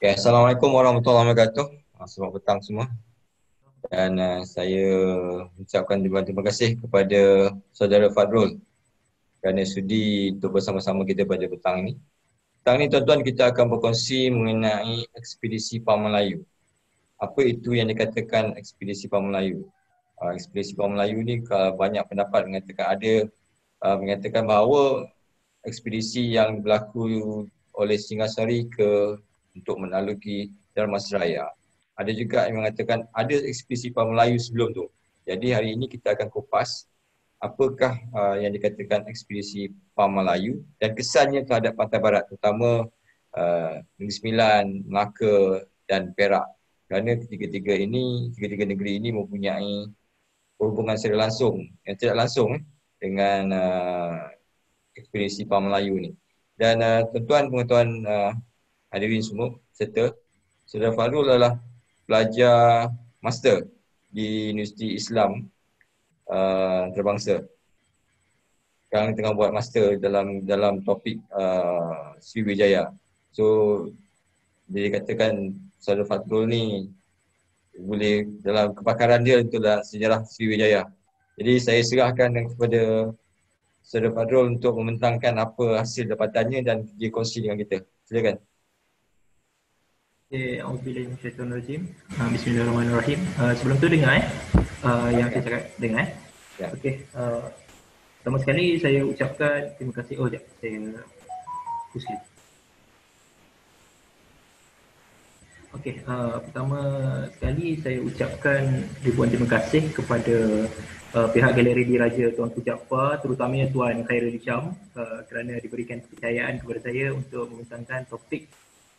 Ya, Assalamualaikum warahmatullahi wabarakatuh. Selamat petang semua. Dan saya ucapkan terima kasih kepada saudara Fadrul kerana sudi untuk bersama-sama kita pada petang ini. Petang ini tuan-tuan kita akan berkongsi mengenai ekspedisi Pam Melayu. Apa itu yang dikatakan ekspedisi Pam Melayu? Ekspedisi Pam Melayu ni banyak pendapat mengatakan mengatakan bahawa ekspedisi yang berlaku oleh Singasari untuk menaluki Dharmasraya. Ada juga yang mengatakan ada ekspedisi Pam Melayu sebelum tu. Jadi hari ini kita akan kupas apakah yang dikatakan ekspedisi Pam Melayu dan kesannya terhadap Pantai Barat, terutama Negeri Sembilan, Melaka dan Perak. Kerana ketiga-tiga negeri ini mempunyai hubungan secara langsung, yang tidak langsung dengan ekspedisi Pam Melayu ni. Dan tuan-tuan, penonton hadirin semua, serta Saudara Fadrul adalah pelajar master di Universiti Islam Antarabangsa. Sekarang tengah buat master dalam topik Sriwijaya. So, dia katakan Saudara Fadrul ni boleh dalam kepakaran dia untuk sejarah Sriwijaya. Jadi saya serahkan kepada Saudara Fadrul untuk membentangkan apa hasil dapatannya dan dia kongsi dengan kita. Silakan. Okay, Auzubillahi minasyaitonirrajim. Bismillahirrahmanirrahim. Sebelum tu dengar yang saya cakap dengar. Ya. Okey, pertama sekali saya ucapkan terima kasih. Oh, sekejap. Saya pusing. Okey, pertama sekali saya ucapkan ribuan terima kasih kepada pihak Galeri Diraja Tuan Ku Jaafar, terutamanya Tuan Khairul Hisham kerana diberikan kepercayaan kepada saya untuk membentangkan topik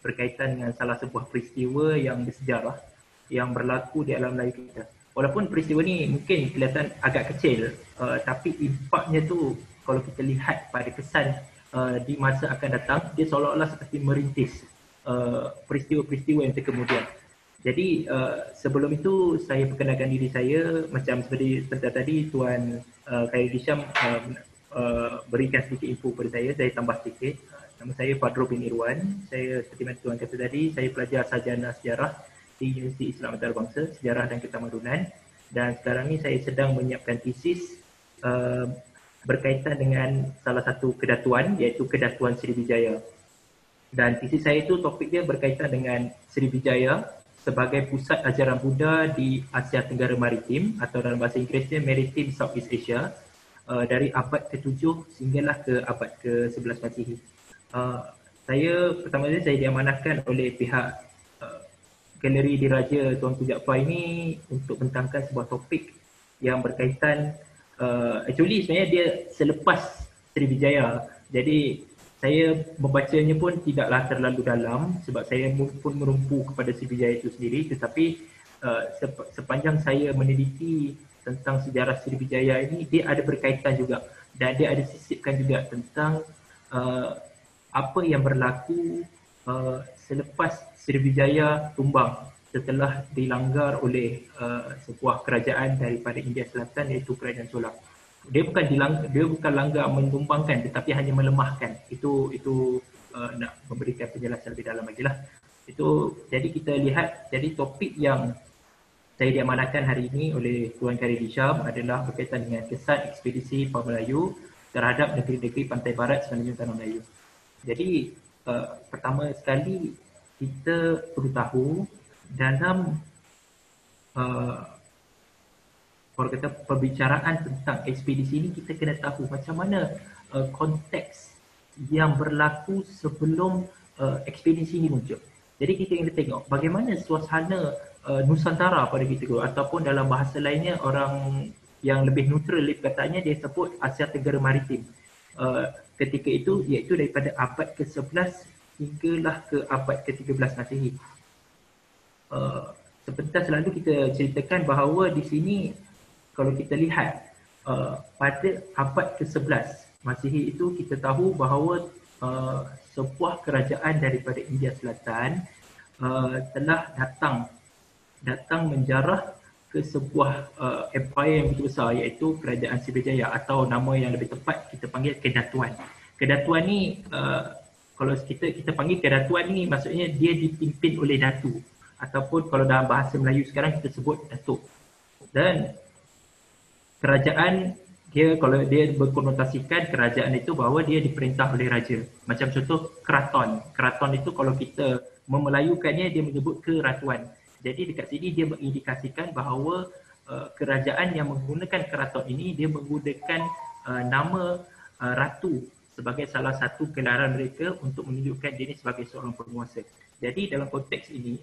berkaitan dengan salah sebuah peristiwa yang bersejarah yang berlaku di alam Melayu kita. Walaupun peristiwa ni mungkin kelihatan agak kecil, tapi impaknya tu kalau kita lihat pada kesan di masa akan datang, dia seolah-olah seperti merintis peristiwa-peristiwa yang terkemudian. Jadi sebelum itu saya perkenalkan diri saya macam seperti tadi Tuan Khairul Hisham berikan sedikit info kepada saya tambah sedikit. Nama saya Fadrul bin Irwan. Saya seperti mana Tuan kata tadi, saya pelajar sarjana sejarah di Universiti Islam Antarabangsa, Sejarah dan Ketamadunan. Dan sekarang ni saya sedang menyiapkan tesis berkaitan dengan salah satu kedatuan, iaitu Kedatuan Sriwijaya. Dan tesis saya itu topik dia berkaitan dengan Sriwijaya sebagai pusat ajaran Buddha di Asia Tenggara Maritim, atau dalam bahasa Inggerisnya Maritime Southeast Asia, dari abad ke-7 sehinggalah ke abad ke-11 Masihi. Pertama saya diamanahkan oleh pihak Galeri Diraja Tuan Ku Jaafar ini untuk bentangkan sebuah topik yang berkaitan actually sebenarnya dia selepas Sriwijaya. Jadi saya membacanya pun tidaklah terlalu dalam sebab saya pun merumpu kepada Sriwijaya itu sendiri, tetapi sepanjang saya meneliti tentang sejarah Sriwijaya ini, dia ada berkaitan juga dan dia ada sisipkan juga tentang apa yang berlaku selepas Sriwijaya tumbang setelah dilanggar oleh sebuah kerajaan daripada India Selatan, iaitu Kerajaan Chola. Dia bukan langgar menumbangkan, tetapi hanya melemahkan. Itu nak memberikan penjelasan lebih dalam lagi lah. Jadi kita lihat, jadi topik yang saya diamanahkan hari ini oleh Tuan Khairul Hisham adalah berkaitan dengan kesan ekspedisi Pam Melayu terhadap negeri-negeri pantai barat semenanjung Tanah Melayu. Jadi pertama sekali kita perlu tahu dalam kalau kata perbicaraan tentang ekspedisi ini, kita kena tahu macam mana konteks yang berlaku sebelum ekspedisi ini muncul. Jadi kita kena tengok bagaimana suasana Nusantara pada ketika itu, ataupun dalam bahasa lainnya orang yang lebih neutral katanya dia sebut Asia Tenggara Maritim. Ketika itu iaitu daripada abad ke-11 hinggalah ke abad ke-13 Masihi. Seperti selalu kita ceritakan bahawa di sini kalau kita lihat pada abad ke-11 Masihi itu, kita tahu bahawa sebuah kerajaan daripada India Selatan telah datang menjarah ke sebuah empire yang begitu besar, iaitu Kerajaan Sriwijaya, atau nama yang lebih tepat kita panggil Kedatuan. Kedatuan ni kalau kita panggil kedatuan ni maksudnya dia dipimpin oleh datu, ataupun kalau dalam bahasa Melayu sekarang kita sebut datuk. Dan kerajaan dia, kalau dia berkonotasikan kerajaan itu bahawa dia diperintah oleh raja. Macam contoh keraton. Keraton itu kalau kita memelayukannya dia menyebut keratuan. Jadi dekat sini dia mengindikasikan bahawa kerajaan yang menggunakan keraton ini dia menggunakan nama ratu sebagai salah satu gelaran mereka untuk menunjukkan diri sebagai seorang penguasa. Jadi dalam konteks ini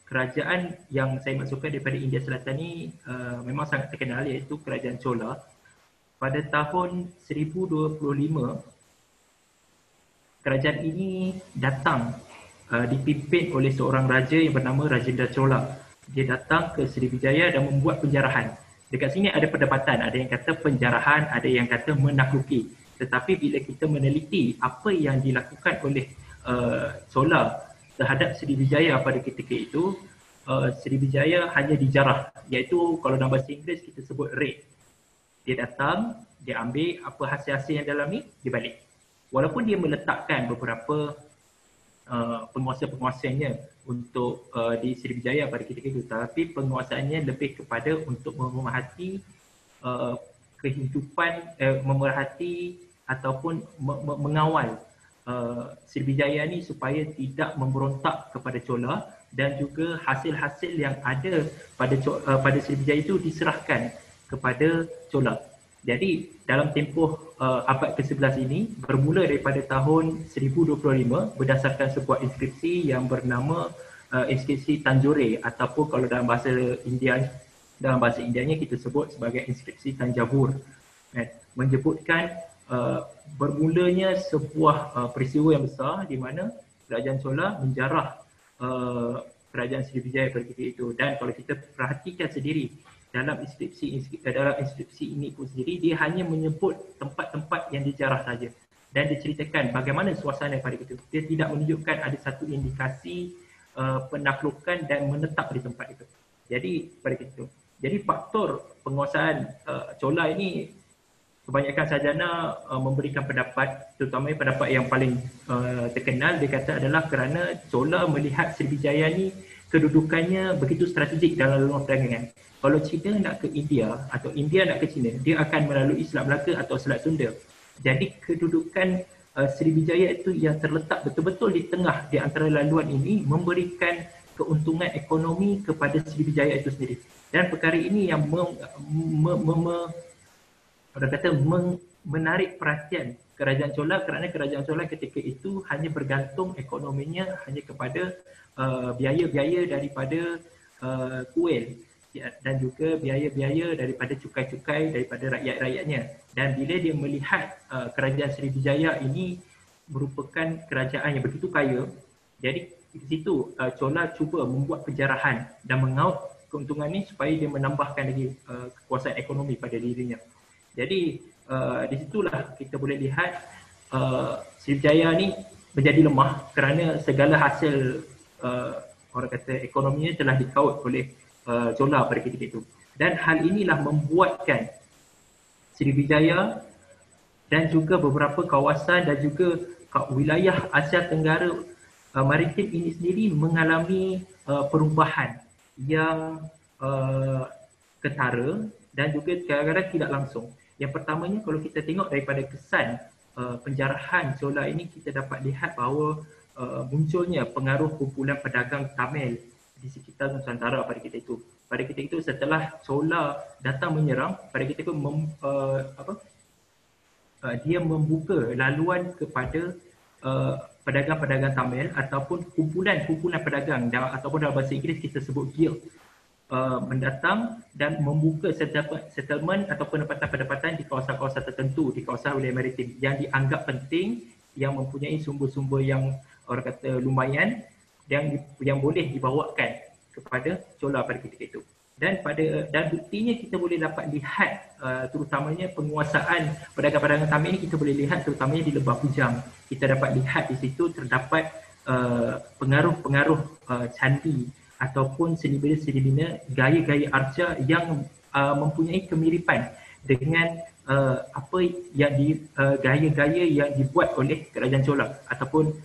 kerajaan yang saya maksudkan daripada India Selatan ni memang sangat terkenal, iaitu kerajaan Chola. Pada tahun 1025 kerajaan ini datang dipimpin oleh seorang raja yang bernama Rajendra Chola. Dia datang ke Srivijaya dan membuat penjarahan. Dekat sini ada perdebatan, ada yang kata penjarahan, ada yang kata menakluki. Tetapi bila kita meneliti apa yang dilakukan oleh Chola terhadap Srivijaya pada ketika itu, Srivijaya hanya dijarah, iaitu kalau dalam bahasa Inggeris kita sebut raid. Dia datang, dia ambil apa hasil-hasil yang dalam ni, dia balik. Walaupun dia meletakkan beberapa penguasa-penguasanya untuk di Srivijaya pada ketika itu, tapi penguasaannya lebih kepada untuk memerhati kehidupan, memerhati ataupun mengawal Srivijaya ni supaya tidak memberontak kepada Chola, dan juga hasil-hasil yang ada pada Srivijaya itu diserahkan kepada Chola. Jadi dalam tempoh abad ke-11 ini, bermula daripada tahun 1025 berdasarkan sebuah inskripsi yang bernama inskripsi Tanjore, ataupun kalau dalam bahasa Indianya kita sebut sebagai inskripsi Tanjavur, menyebutkan bermulanya sebuah peristiwa yang besar di mana kerajaan Chola menjarah kerajaan Srivijaya pada ketika itu. Dan kalau kita perhatikan sendiri dalam inskripsi ini pun sendiri, dia hanya menyebut tempat-tempat yang dijarah saja dan diceritakan bagaimana suasana pada itu. Dia tidak menunjukkan ada satu indikasi penaklukan dan menetap di tempat itu. Jadi pada itu. Jadi faktor penguasaan Chola ini, kebanyakan sarjana memberikan pendapat, terutamanya pendapat yang paling terkenal, dia kata adalah kerana Chola melihat Srivijaya ni kedudukannya begitu strategik dalam luar perdagangan. Kalau China nak ke India atau India nak ke China, dia akan melalui Selat Melaka atau Selat Sunda. Jadi kedudukan Srivijaya itu yang terletak betul-betul di tengah di antara laluan ini memberikan keuntungan ekonomi kepada Srivijaya itu sendiri. Dan perkara ini yang menarik perhatian kerajaan Chola, kerana kerajaan Chola ketika itu hanya bergantung ekonominya hanya kepada biaya-biaya daripada kuil dan juga biaya-biaya daripada cukai-cukai daripada rakyat-rakyatnya. Dan bila dia melihat kerajaan Srivijaya ini merupakan kerajaan yang begitu kaya, jadi di situ Chola cuba membuat penjarahan dan mengaut keuntungan ini supaya dia menambahkan lagi kekuasaan ekonomi pada dirinya. Jadi di situlah kita boleh lihat Srivijaya ni menjadi lemah kerana segala hasil orang kata ekonominya telah dikaut oleh Chola pada ketika itu. Dan hal inilah membuatkan Srivijaya dan juga beberapa kawasan dan juga wilayah Asia Tenggara maritim ini sendiri mengalami perubahan yang ketara dan juga kadang-kadang tidak langsung. Yang pertamanya, kalau kita tengok daripada kesan penjarahan Chola ini, kita dapat lihat bahawa munculnya pengaruh kumpulan pedagang Tamil di sekitar Nusantara pada ketika itu. Pada ketika itu setelah Chola datang menyerang, pada ketika itu dia membuka laluan kepada pedagang-pedagang Tamil ataupun kumpulan-kumpulan pedagang, ataupun dalam bahasa Inggeris kita sebut guild, mendatang dan membuka settlement atau pendapatan-pendapatan di kawasan-kawasan tertentu di kawasan wilayah maritim yang dianggap penting, yang mempunyai sumber-sumber yang orang kata lumayan, yang boleh dibawakan kepada Chola pada ketika itu. Dan buktinya kita boleh dapat lihat terutamanya penguasaan pedagang-pedagang Tamil ini, kita boleh lihat terutamanya di Lembah Pujang. Kita dapat lihat di situ terdapat pengaruh-pengaruh candi ataupun seni bina gaya-gaya arca yang mempunyai kemiripan dengan apa yang gaya-gaya yang dibuat oleh kerajaan Chola ataupun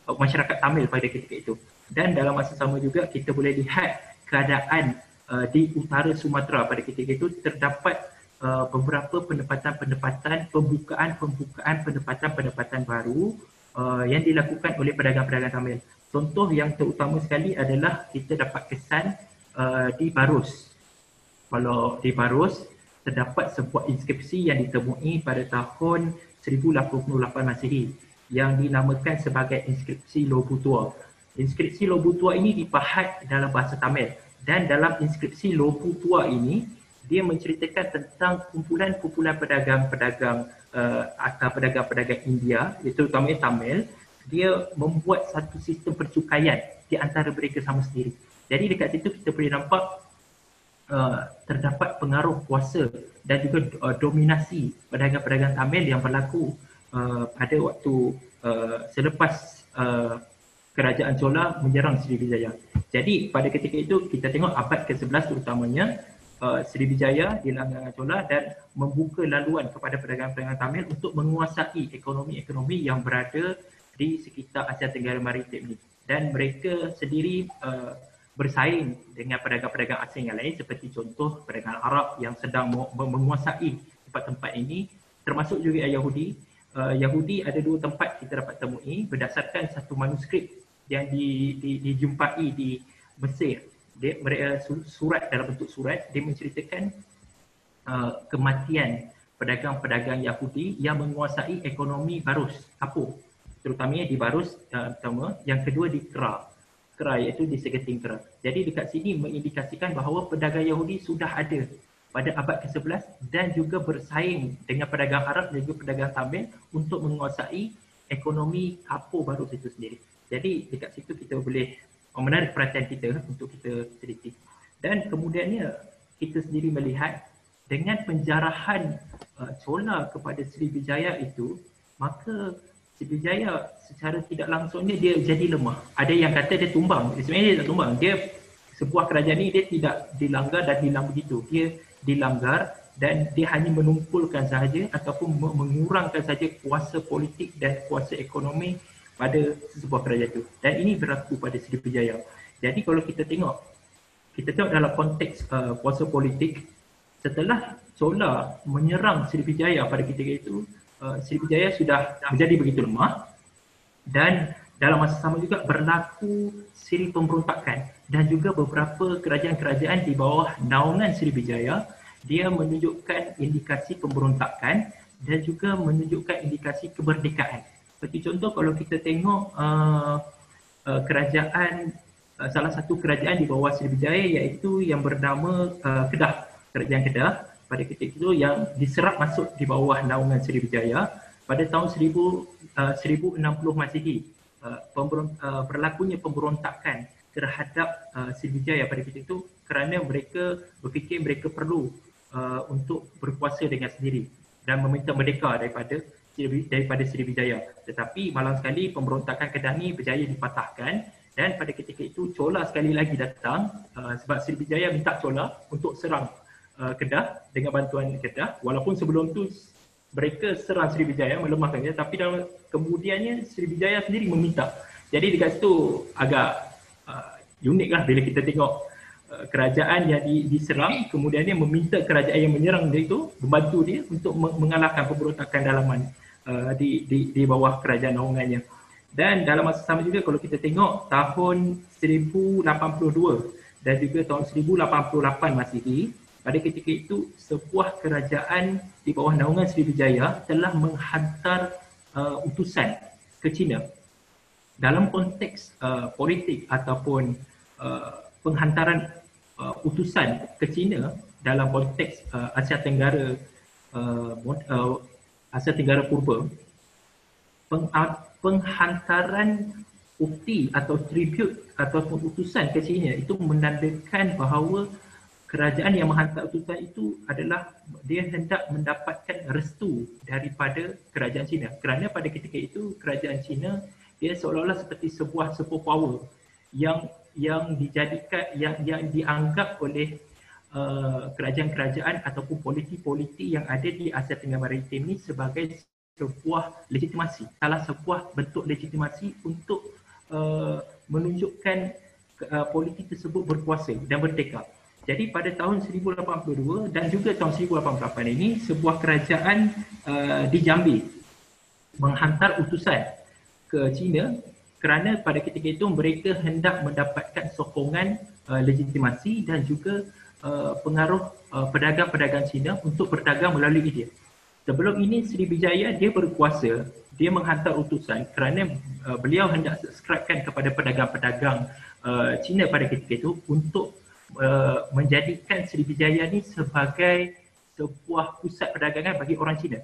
masyarakat Tamil pada ketika itu. Dan dalam masa sama juga kita boleh lihat keadaan di utara Sumatera pada ketika itu terdapat beberapa pendapatan-pendapatan, pembukaan pendapatan-pendapatan baru yang dilakukan oleh pedagang-pedagang Tamil. Contoh yang terutama sekali adalah kita dapat kesan di Barus. Kalau di Barus terdapat sebuah inskripsi yang ditemui pada tahun 1088 Masihi yang dinamakan sebagai inskripsi Lobu Tua. Inskripsi Lobu Tua ini dipahat dalam bahasa Tamil dan dalam inskripsi Lobu Tua ini dia menceritakan tentang kumpulan-kumpulan pedagang-pedagang pedagang-pedagang India, iaitu terutamanya Tamil. Dia membuat satu sistem percukaian di antara mereka sama sendiri. Jadi dekat situ kita boleh nampak terdapat pengaruh kuasa dan juga dominasi pedagang-pedagang Tamil yang berlaku pada waktu selepas kerajaan Chola menyerang Sriwijaya. Jadi pada ketika itu kita tengok abad ke-11 terutamanya Sriwijaya di langgangan Chola dan membuka laluan kepada pedagang-pedagang Tamil untuk menguasai ekonomi-ekonomi yang berada di sekitar Asia Tenggara Maritim ini. Dan mereka sendiri bersaing dengan pedagang-pedagang asing yang lain seperti contoh pedagang Arab yang sedang menguasai tempat-tempat ini, termasuk juga Yahudi. Yahudi ada dua tempat kita dapat temui berdasarkan satu manuskrip yang dijumpai di Mesir. Surat dalam bentuk surat, dia menceritakan kematian pedagang-pedagang Yahudi yang menguasai ekonomi Barus, Kapur. Terutamanya di Barus pertama, yang kedua di Kra, iaitu di Segeting Kra. Jadi dekat sini mengindikasikan bahawa pedagang Yahudi sudah ada pada abad ke-11 dan juga bersaing dengan pedagang Arab dan juga pedagang Tamil untuk menguasai ekonomi Kapur Barus itu sendiri. Jadi dekat situ kita boleh menarik perhatian kita untuk kita teliti. Dan kemudiannya kita sendiri melihat dengan penjarahan Chola kepada Sriwijaya itu, maka Sriwijaya secara tidak langsungnya dia jadi lemah. Ada yang kata dia tumbang. Sebenarnya dia tak tumbang. Dia sebuah kerajaan ini dia tidak dilanggar dan hilang begitu. Dia dilanggar dan dia hanya menumpulkan sahaja ataupun mengurangkan sahaja kuasa politik dan kuasa ekonomi pada sebuah kerajaan itu. Dan ini berlaku pada Sriwijaya. Jadi kalau kita tengok dalam konteks kuasa politik, setelah Chola menyerang Sriwijaya pada ketika itu, Sriwijaya sudah menjadi begitu lemah dan dalam masa sama juga berlaku siri pemberontakan dan juga beberapa kerajaan-kerajaan di bawah naungan Sriwijaya dia menunjukkan indikasi pemberontakan dan juga menunjukkan indikasi kemerdekaan. Seperti contoh kalau kita tengok kerajaan salah satu kerajaan di bawah Sriwijaya iaitu yang bernama Kedah, kerajaan Kedah pada ketika itu yang diserap masuk di bawah naungan Sriwijaya pada tahun 1060 Masihi. Berlakunya pemberontakan terhadap Sriwijaya pada ketika itu kerana mereka berfikir mereka perlu untuk berkuasa dengan sendiri dan meminta merdeka daripada Sriwijaya. Tetapi malang sekali pemberontakan Kedah ni berjaya dipatahkan dan pada ketika itu Chola sekali lagi datang sebab Sriwijaya minta Chola untuk serang Kedah dengan bantuan Kedah, walaupun sebelum tu mereka serang Sriwijaya, melemahkannya, tapi dalam kemudiannya Sriwijaya sendiri meminta. Jadi dekat situ agak unik lah bila kita tengok kerajaan yang diserang kemudiannya meminta kerajaan yang menyerang dia itu membantu dia untuk mengalahkan pemberontakan dalaman di bawah kerajaan naungannya. Dan dalam masa sama juga kalau kita tengok tahun 1082 dan juga tahun 1088 Masihi, pada ketika itu sebuah kerajaan di bawah naungan Sriwijaya telah menghantar utusan ke China. Dalam konteks politik ataupun penghantaran utusan ke China dalam konteks Asia Tenggara Purba, penghantaran ukti atau tribute ataupun utusan ke China itu menandakan bahawa kerajaan yang menghantar utusan itu adalah dia hendak mendapatkan restu daripada kerajaan China. Kerana pada ketika itu kerajaan China dia seolah-olah seperti sebuah superpower yang dijadikan yang dianggap oleh kerajaan-kerajaan ataupun politik-politik yang ada di Asia Tenggara Maritim ni sebagai sebuah legitimasi, salah sebuah bentuk legitimasi untuk menunjukkan politik tersebut berkuasa dan bertekad. Jadi pada tahun 1082 dan juga tahun 1088 ini sebuah kerajaan di Jambi menghantar utusan ke China kerana pada ketika itu mereka hendak mendapatkan sokongan legitimasi dan juga pengaruh pedagang-pedagang Cina untuk berdagang melalui dia. Sebelum ini Sriwijaya dia berkuasa, dia menghantar utusan kerana beliau hendak subscribekan kepada pedagang-pedagang Cina pada ketika itu untuk menjadikan Sriwijaya ni sebagai sebuah pusat perdagangan bagi orang Cina.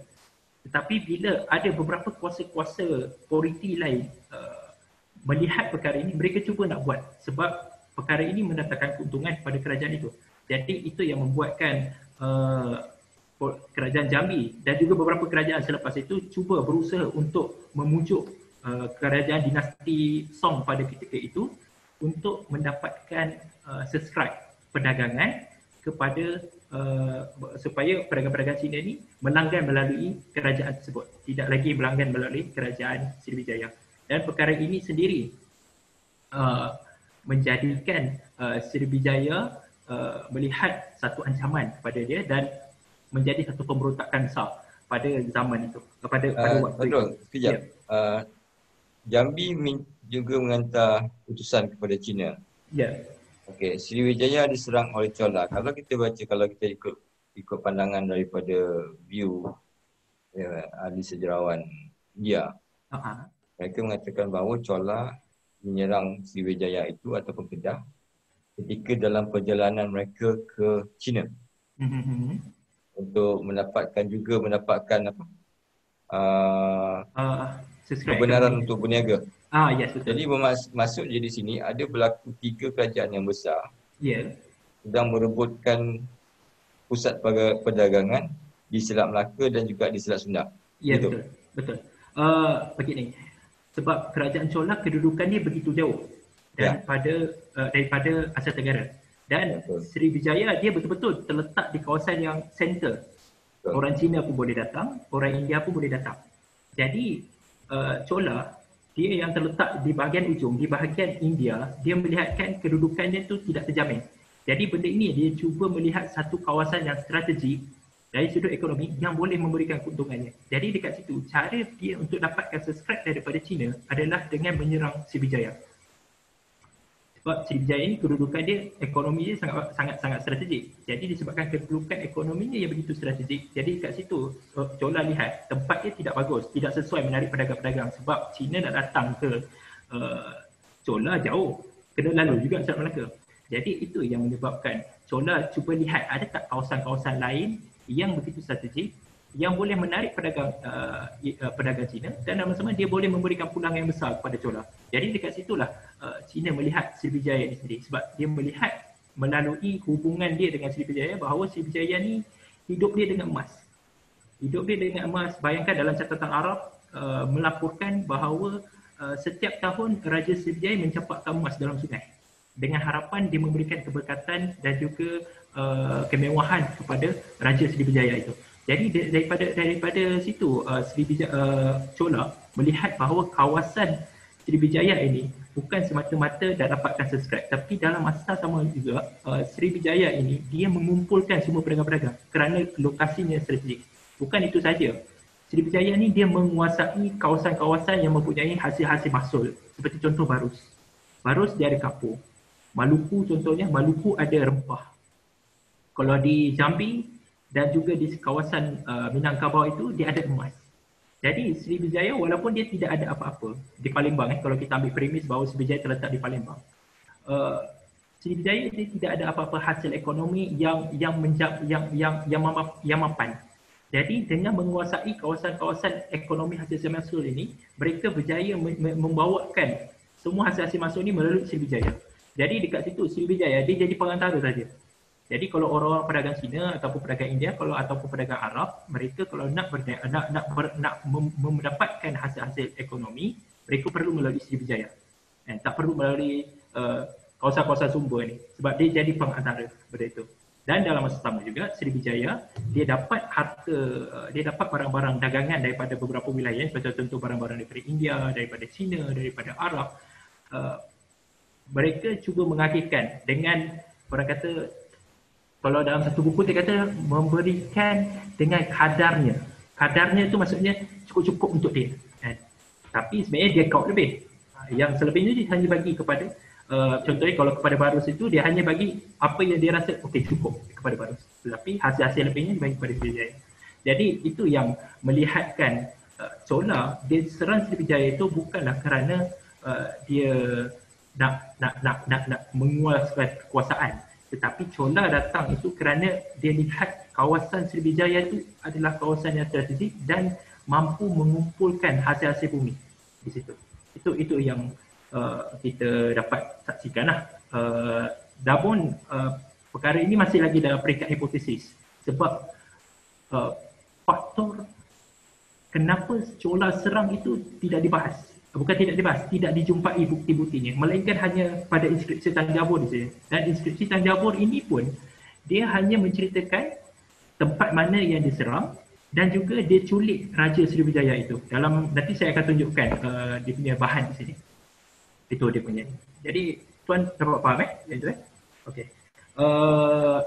Tetapi bila ada beberapa kuasa-kuasa politik lain melihat perkara ini, mereka cuba nak buat sebab perkara ini mendatangkan keuntungan kepada kerajaan itu. Jadi itu yang membuatkan kerajaan Jambi dan juga beberapa kerajaan selepas itu cuba berusaha untuk memujuk kerajaan dinasti Song pada ketika itu untuk mendapatkan subscribe perdagangan kepada supaya pedagang-pedagang Cina ni melanggan melalui kerajaan tersebut, tidak lagi melanggan melalui kerajaan Sriwijaya. Dan perkara ini sendiri menjadikan Sriwijaya melihat satu ancaman kepada dia dan menjadi satu pemberontakan besar pada zaman itu, pada waktu itu. Sekejap. Jambi juga menghantar utusan kepada China. Ya. Okey, Sriwijaya diserang oleh Chola. Kalau kita baca, kalau kita ikut pandangan daripada view ahli sejarawan India, mereka mengatakan bahawa Chola menyerang Sriwijaya itu ataupun Kedah ketika dalam perjalanan mereka ke China untuk mendapatkan apa? Kebenaran untuk berniaga. Yes, betul. Jadi maksud je di sini ada berlaku 3 kerajaan yang besar sedang merebutkan pusat perdagangan di Selat Melaka dan juga di Selat Sunda. Ya, betul. Begini, sebab kerajaan Chola kedudukannya begitu jauh daripada Asia Tenggara. Dan Sriwijaya dia betul-betul terletak di kawasan yang center. Orang Cina pun boleh datang, orang India pun boleh datang. Jadi Chola dia yang terletak di bahagian ujung, di bahagian India, dia melihatkan kedudukannya tu tidak terjamin. Jadi benda ini dia cuba melihat satu kawasan yang strategik dari sudut ekonomi yang boleh memberikan keuntungannya. Jadi dekat situ cara dia untuk dapatkan subscribe daripada China adalah dengan menyerang Sriwijaya. Sebab Sriwijaya ini kedudukan dia, ekonomi dia sangat strategik. Jadi disebabkan kedudukan ekonominya yang begitu strategik, jadi kat situ Chola lihat tempat dia tidak bagus, tidak sesuai menarik pedagang-pedagang sebab China nak datang ke Chola jauh, kena lalu juga Selat Melaka. Jadi itu yang menyebabkan Chola cuba lihat ada tak kawasan-kawasan lain yang begitu strategik yang boleh menarik pedagang Cina dan sama-sama dia boleh memberikan pulangan yang besar kepada Chola. Jadi dekat situlah Cina melihat Sriwijaya ini sendiri sebab dia melihat melalui hubungan dia dengan Sriwijaya bahawa Sriwijaya ni hidup dia dengan emas. Hidup dia dengan emas. Bayangkan dalam catatan Arab melaporkan bahawa setiap tahun Raja Sriwijaya mencampakkan emas dalam sungai dengan harapan dia memberikan keberkatan dan juga kemewahan kepada Raja Sriwijaya itu. Jadi daripada situ Chola melihat bahawa kawasan Sriwijaya ini bukan semata-mata dah dapatkan subscribe, tapi dalam masa sama juga Sriwijaya ini dia mengumpulkan semua pedagang-pedagang kerana lokasinya strategik. Bukan itu saja, Sriwijaya ini dia menguasai kawasan-kawasan yang mempunyai hasil-hasil mahsul seperti contoh Barus. Barus dia ada kapur. Maluku contohnya, Maluku ada rempah. Kalau di Jambi dan juga di kawasan Minangkabau itu dia ada emas. Jadi Sriwijaya walaupun dia tidak ada apa-apa di Palembang, kalau kita ambil premis bahawa Sriwijaya terletak di Palembang, Sriwijaya dia tidak ada apa-apa hasil ekonomi yang mapan. Jadi dengan menguasai kawasan-kawasan ekonomi hasil mahsul ini, mereka berjaya membawakan semua hasil-hasil mahsul ini melalui Sriwijaya. Jadi dekat situ Sriwijaya dia jadi perantara saja. Jadi kalau orang-orang pedagang Cina ataupun pedagang India ataupun pedagang Arab, mereka kalau nak mendapatkan hasil-hasil ekonomi, mereka perlu melalui Sriwijaya. Tak perlu melalui kawasan-kawasan sumber ni sebab dia jadi pengantara benda itu. Dan dalam masa sama juga Sriwijaya dia dapat dia dapat barang-barang dagangan daripada beberapa wilayah, seperti contoh barang-barang daripada India, daripada China, daripada Arab. Mereka cuba mengakhirkan dengan, orang kata, kalau dalam satu buku dia kata memberikan dengan kadarnya. Kadarnya itu maksudnya cukup-cukup untuk dia. Tapi sebenarnya dia count lebih. Yang selebihnya dia hanya bagi kepada, contohnya kalau kepada Barus itu dia hanya bagi apa yang dia rasa okey cukup kepada Barus. Tetapi hasil-hasil lebihnya dia bagi kepada Sriwijaya. Jadi itu yang melihatkan Chola dia serang Sriwijaya itu bukanlah kerana dia nak menguasai kekuasaan, tetapi Chola datang itu kerana dia lihat kawasan Sriwijaya itu adalah kawasan yang strategik dan mampu mengumpulkan hasil-hasil bumi di situ. Itu yang kita dapat saksikan lah. Namun perkara ini masih lagi dalam peringkat hipotesis sebab faktor kenapa Chola serang itu tidak dibahas. Bukan tidak dibahas, tidak dijumpai bukti-buktinya, melainkan hanya pada inskripsi Tanjabur di sini. Dan inskripsi Tanjabur ini pun dia hanya menceritakan tempat mana yang diserang dan juga dia culik Raja Sriwijaya itu. Nanti saya akan tunjukkan dia punya bahan di sini. Itu dia punya. Jadi tuan dapat faham itu Okey.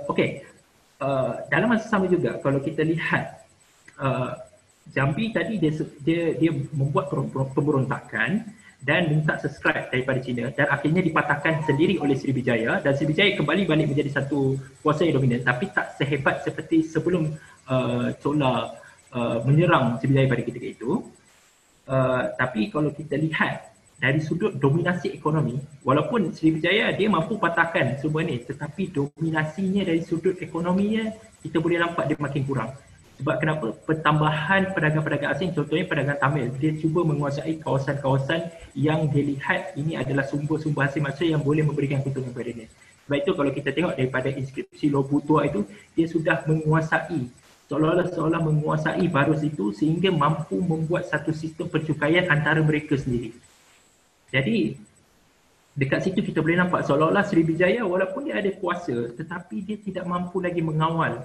Okey. Dalam masa sama juga kalau kita lihat Jambi tadi dia membuat pemberontakan dan minta subscribe daripada China dan akhirnya dipatahkan sendiri oleh Sriwijaya dan Sriwijaya kembali balik menjadi satu kuasa yang dominan, tapi tak sehebat seperti sebelum Chola menyerang Sriwijaya pada ketika itu. Tapi kalau kita lihat dari sudut dominasi ekonomi, walaupun Sriwijaya dia mampu patahkan semua ni, tetapi dominasinya dari sudut ekonominya kita boleh nampak dia makin kurang. Sebab kenapa? Pertambahan pedagang-pedagang asing, contohnya pedagang Tamil, dia cuba menguasai kawasan-kawasan yang dilihat ini adalah sumber-sumber hasil manusia yang boleh memberikan keuntungan kepada dia. Sebab itu kalau kita tengok daripada inskripsi Lobutua itu, dia sudah menguasai, seolah-olah menguasai Barus itu sehingga mampu membuat satu sistem percukaian antara mereka sendiri. Jadi dekat situ kita boleh nampak seolah-olah Sriwijaya walaupun dia ada kuasa tetapi dia tidak mampu lagi mengawal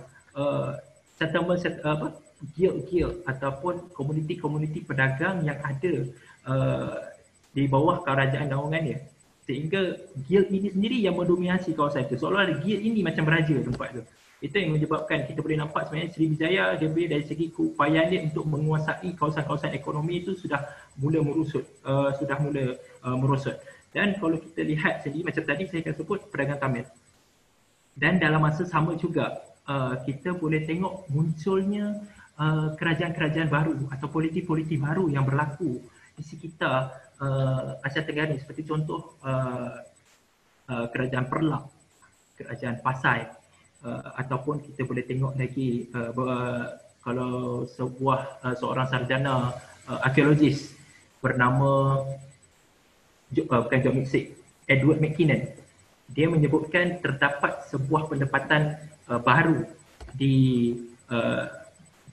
guild-guild ataupun komuniti-komuniti pedagang yang ada di bawah kerajaan naungannya. Sehingga guild ini sendiri yang mendominasi kawasan itu. Seolah-olah guild ini macam raja tempat itu. Itu yang menyebabkan kita boleh nampak sebenarnya Sriwijaya dia boleh dari segi keupayaan dia untuk menguasai kawasan-kawasan ekonomi itu sudah mula merosot. Dan kalau kita lihat sendiri macam tadi saya akan sebut pedagang Tamil. Dan dalam masa sama juga kita boleh tengok munculnya kerajaan-kerajaan baru atau politik-politik baru yang berlaku di sekitar Asia Tenggara, seperti contoh kerajaan Perlak, kerajaan Pasai, ataupun kita boleh tengok lagi kalau seorang sarjana arkeologis bernama bukan John Mixik, Edward McKinnon, dia menyebutkan terdapat sebuah pendapatan baru di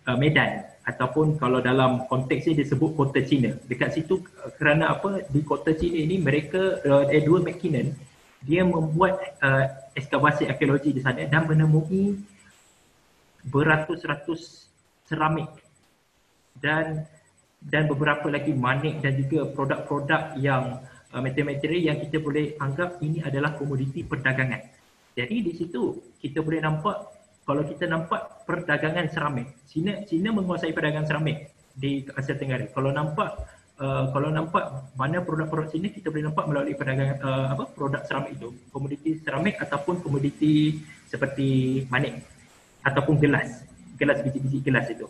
Medan, ataupun kalau dalam konteks ini disebut kota China. Dekat situ kerana apa? Di kota China ini mereka, Edward McKinnon, dia membuat ekskavasi arkeologi di sana dan menemui beratus-ratus seramik dan beberapa lagi manik dan juga produk-produk yang material yang kita boleh anggap ini adalah komoditi perdagangan. Jadi di situ kita boleh nampak, kalau kita nampak perdagangan seramik, China menguasai perdagangan seramik di Asia Tenggara. Kalau nampak mana produk-produk China, kita boleh nampak melalui perdagangan produk seramik itu, komoditi seramik ataupun komoditi seperti manik ataupun gelas biji-biji gelas itu.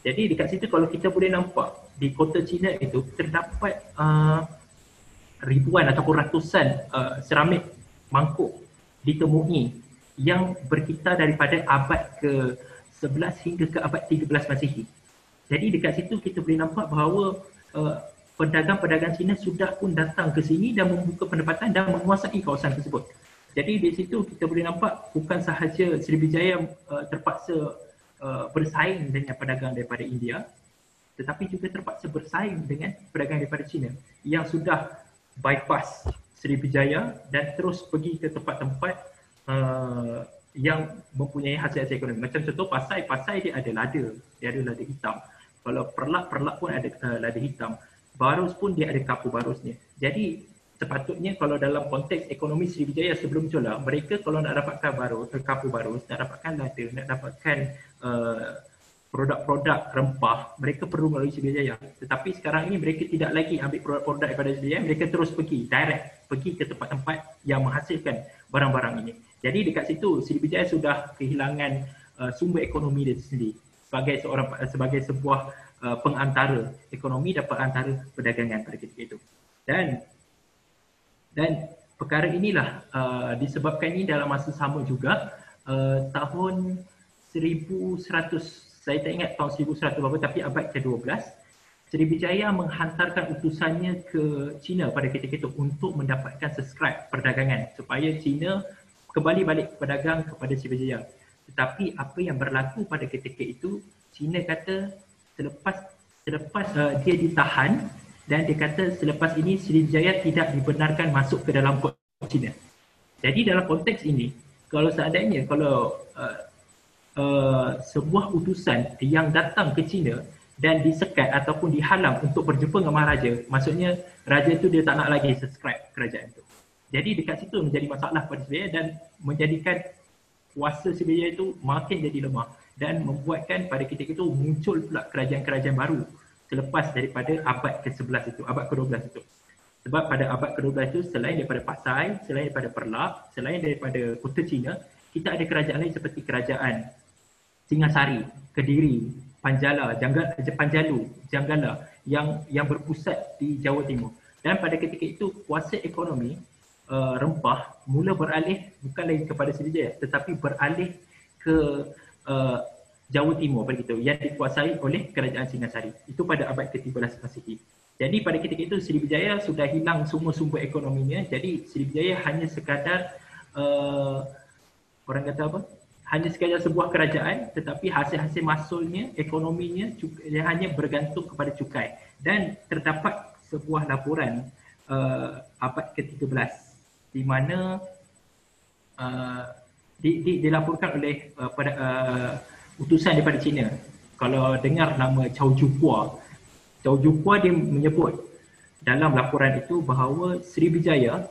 Jadi dekat situ kalau kita boleh nampak di kota China itu terdapat ribuan ataupun ratusan seramik mangkuk ditemui yang berkisar daripada abad ke-11 hingga ke abad 13 Masihi. Jadi dekat situ kita boleh nampak bahawa pedagang-pedagang Cina sudah pun datang ke sini dan membuka pendapatan dan menguasai kawasan tersebut. Jadi di situ kita boleh nampak bukan sahaja Sriwijaya terpaksa bersaing dengan pedagang daripada India, tetapi juga terpaksa bersaing dengan pedagang daripada China yang sudah bypass Sriwijaya dan terus pergi ke tempat-tempat yang mempunyai hasil-hasil ekonomi. Macam contoh pasai dia ada lada hitam. Kalau perlak pun ada lada hitam. Barus pun dia ada kapur barusnya. Jadi sepatutnya kalau dalam konteks ekonomi Srivijaya sebelum Chola, mereka kalau nak dapatkan kapur barus, nak dapatkan lada, nak dapatkan produk-produk rempah, mereka perlu melalui Srivijaya. Tetapi sekarang ini mereka tidak lagi ambil produk-produk daripada Srivijaya, mereka terus pergi ke tempat-tempat yang menghasilkan barang-barang ini. Jadi dekat situ Srivijaya sudah kehilangan sumber ekonomi dia sendiri sebagai sebuah pengantara ekonomi dan pengantara perdagangan pada ketika itu. Dan perkara inilah disebabkan ini dalam masa sama juga tahun 1100, saya tak ingat tahun 1100 berapa, tapi abad ke-12, Srivijaya menghantarkan utusannya ke China pada ketika itu untuk mendapatkan subscribe perdagangan supaya China kembali balik berdagang kepada Srivijaya. Tetapi apa yang berlaku pada ketika itu, China kata selepas dia ditahan dan dia kata selepas ini Srivijaya tidak dibenarkan masuk ke dalam port China. Jadi dalam konteks ini, kalau seandainya sebuah utusan yang datang ke China dan disekat ataupun dihalang untuk berjumpa dengan Maharaja, maksudnya raja itu dia tak nak lagi subscribe kerajaan itu. Jadi dekat situ menjadi masalah pada Srivijaya dan menjadikan kuasa Srivijaya itu makin jadi lemah dan membuatkan pada ketika itu muncul pula kerajaan-kerajaan baru selepas daripada abad ke-11 itu, abad ke-12 itu. Sebab pada abad ke-12 itu selain daripada Pasai, selain daripada Perlak, selain daripada kota China, kita ada kerajaan lain seperti kerajaan Singasari, Kediri, Panjalu, Janggala yang berpusat di Jawa Timur. Dan pada ketika itu kuasa ekonomi rempah mula beralih bukan lagi kepada Srivijaya tetapi beralih ke Jawa Timur begitu yang dikuasai oleh kerajaan Singasari. Itu pada abad ke-13 Masehi. Jadi pada ketika itu Srivijaya sudah hilang semua sumber ekonominya. Jadi Srivijaya hanya sekadar orang kata apa? Hanya sekadar sebuah kerajaan tetapi hasil-hasil mahsulnya, ekonominya dia hanya bergantung kepada cukai. Dan terdapat sebuah laporan abad ke-13 di mana dilaporkan oleh utusan daripada China. Kalau dengar nama Cao Jukua dia menyebut dalam laporan itu bahawa Srivijaya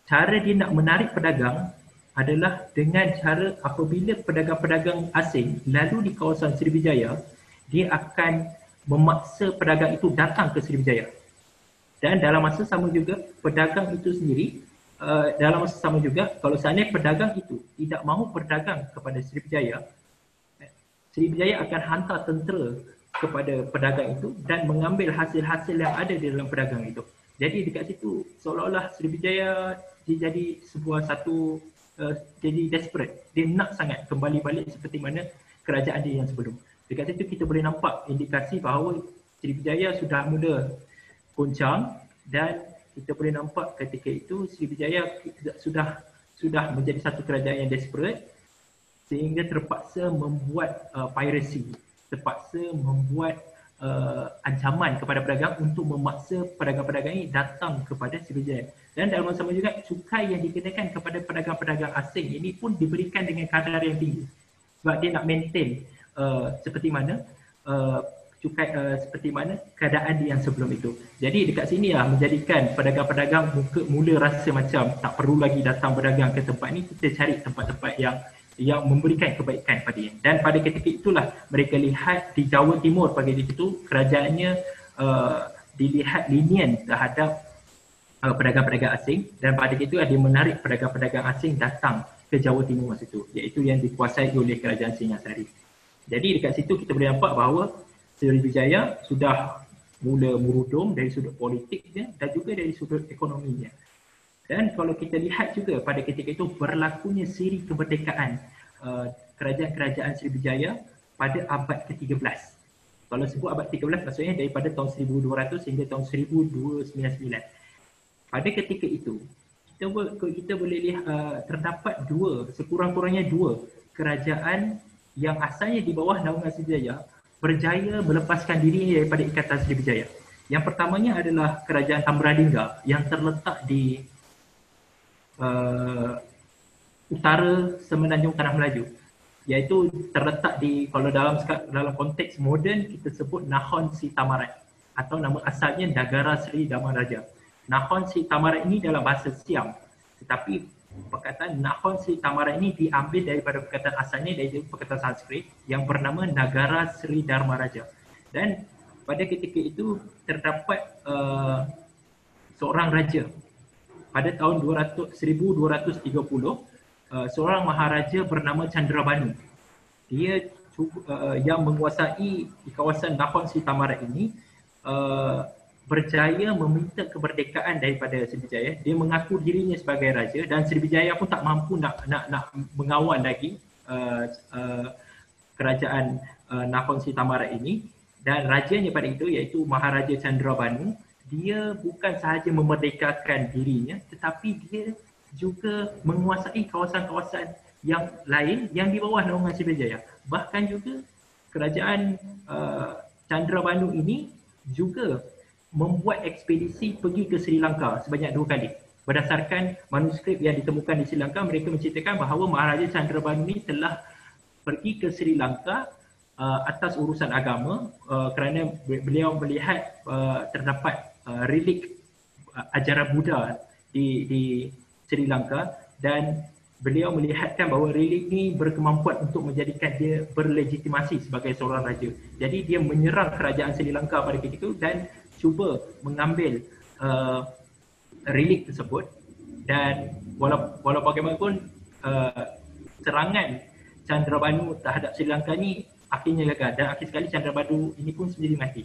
cara dia nak menarik pedagang adalah dengan cara apabila pedagang-pedagang asing lalu di kawasan Srivijaya, dia akan memaksa pedagang itu datang ke Srivijaya. Dan dalam masa sama juga pedagang itu sendiri dalam masa sama juga kalau seandainya pedagang itu tidak mahu berdagang kepada Srivijaya, Srivijaya akan hantar tentera kepada pedagang itu dan mengambil hasil-hasil yang ada di dalam pedagang itu. Jadi dekat situ seolah-olah Srivijaya dia jadi sebuah jadi desperate. Dia nak sangat kembali balik seperti mana kerajaan dia yang sebelum. Dekat situ kita boleh nampak indikasi bahawa Srivijaya sudah mula goncang dan kita boleh nampak ketika itu Srivijaya sudah menjadi satu kerajaan yang desperate sehingga terpaksa membuat piracy, terpaksa membuat ancaman kepada pedagang untuk memaksa pedagang-pedagang ini datang kepada Srivijaya. Dan dalam masa sama juga cukai yang dikenakan kepada pedagang-pedagang asing ini pun diberikan dengan kadar yang tinggi sebab dia nak maintain seperti mana keadaan dia yang sebelum itu. Jadi dekat sini lah menjadikan pedagang-pedagang mula rasa macam tak perlu lagi datang berdagang ke tempat ni, kita cari tempat-tempat yang memberikan kebaikan pada dia. Dan pada ketika itulah mereka lihat di Jawa Timur pada ketika itu kerajaannya dilihat lenient terhadap pedagang-pedagang asing dan pada ketika itu dia menarik pedagang-pedagang asing datang ke Jawa Timur masa itu, iaitu yang dikuasai oleh kerajaan Singasari. Jadi dekat situ kita boleh nampak bahawa Srivijaya sudah mula merudum dari sudut politiknya dan juga dari sudut ekonominya. Dan kalau kita lihat juga pada ketika itu berlakunya siri kemerdekaan kerajaan-kerajaan Srivijaya pada abad ke-13. Kalau sebut abad ke-13 maksudnya daripada tahun 1200 hingga tahun 1299. Pada ketika itu kita boleh lihat terdapat sekurang-kurangnya dua kerajaan yang asalnya di bawah naungan Srivijaya berjaya melepaskan diri daripada ikatan Srivijaya. Yang pertamanya adalah kerajaan Tambralinga yang terletak di utara Semenanjung Tanah Melaju, iaitu terletak di, kalau dalam konteks moden kita sebut Nakhon Si Tamarat, atau nama asalnya Negara Seri Dhamaraja. Nakhon Si Tamarat ini dalam bahasa Siam, tetapi perkataan Nakhon Si Tamarat ini diambil daripada perkataan asalnya, dari perkataan Sanskrit yang bernama Negara Seri Dhamaraja. Dan pada ketika itu terdapat seorang raja pada tahun 1230, seorang maharaja bernama Chandrabanu. Dia yang menguasai di kawasan Nakhon Si Tamarat ini berjaya meminta kemerdekaan daripada Srivijaya. Dia mengaku dirinya sebagai raja dan Srivijaya pun tak mampu nak mengawal lagi kerajaan Nakhon Si Tamarat ini. Dan rajanya pada itu, iaitu Maharaja Chandrabanu, dia bukan sahaja memerdekakan dirinya, tetapi dia juga menguasai kawasan-kawasan yang lain yang di bawah naungan Srivijaya. Bahkan juga kerajaan Chandrabanu ini juga membuat ekspedisi pergi ke Sri Lanka sebanyak 2 kali. Berdasarkan manuskrip yang ditemukan di Sri Lanka, mereka menceritakan bahawa Maharaja Chandrabanu ini telah pergi ke Sri Lanka atas urusan agama, kerana beliau melihat terdapat relik ajaran Buddha di Sri Lanka, dan beliau melihatkan bahawa relik ini berkemampuan untuk menjadikan dia berlegitimasi sebagai seorang raja. Jadi dia menyerang kerajaan Sri Lanka pada ketika itu dan cuba mengambil relik tersebut. Dan walau bagaimanapun serangan Chandrabanu terhadap Sri Lanka ni akhirnya gagal, dan akhir sekali Chandrabanu ini pun sendiri mati,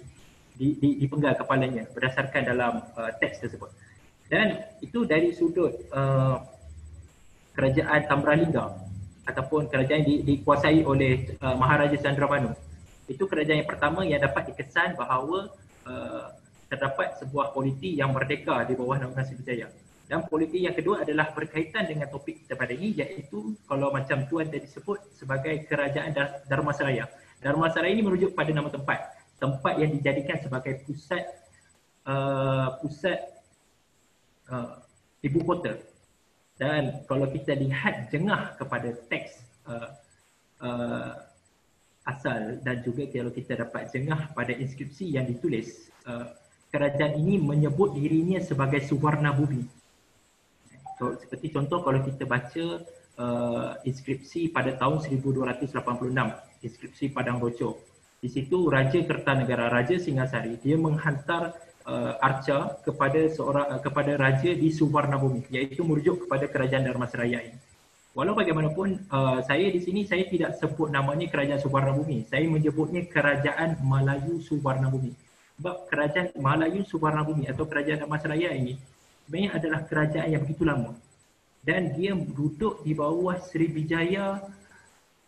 dipenggal kepalanya berdasarkan dalam teks tersebut. Dan itu dari sudut kerajaan Tambralinga ataupun kerajaan dikuasai oleh Maharaja Chandrabanu. Itu kerajaan yang pertama yang dapat dikesan bahawa terdapat sebuah politi yang merdeka di bawah naungan Srivijaya. Dan politi yang kedua adalah berkaitan dengan topik kita pada ini, iaitu kalau macam tuan tadi sebut sebagai kerajaan Dharmasaraya. Dharmasaraya ini merujuk pada nama tempat yang dijadikan sebagai pusat ibu kota. Dan kalau kita lihat jengah kepada teks asal, dan juga kalau kita dapat jengah pada inskripsi yang ditulis, kerajaan ini menyebut dirinya sebagai Suwarna Bumi. So, seperti contoh kalau kita baca inskripsi pada tahun 1286, inskripsi Padang Roco. Di situ Raja Kertanegara, Raja Singasari, dia menghantar arca kepada raja di Suwarna Bumi, iaitu merujuk kepada kerajaan Dharmasaraya ini. Walau bagaimanapun, saya di sini saya tidak sebut namanya kerajaan Suwarna Bumi. Saya menyebutnya kerajaan Melayu Suwarna Bumi. Sebab kerajaan Melayu Suwarna Bumi atau kerajaan Dharmasaraya ini sebenarnya adalah kerajaan yang begitu lama, dan dia duduk di bawah Srivijaya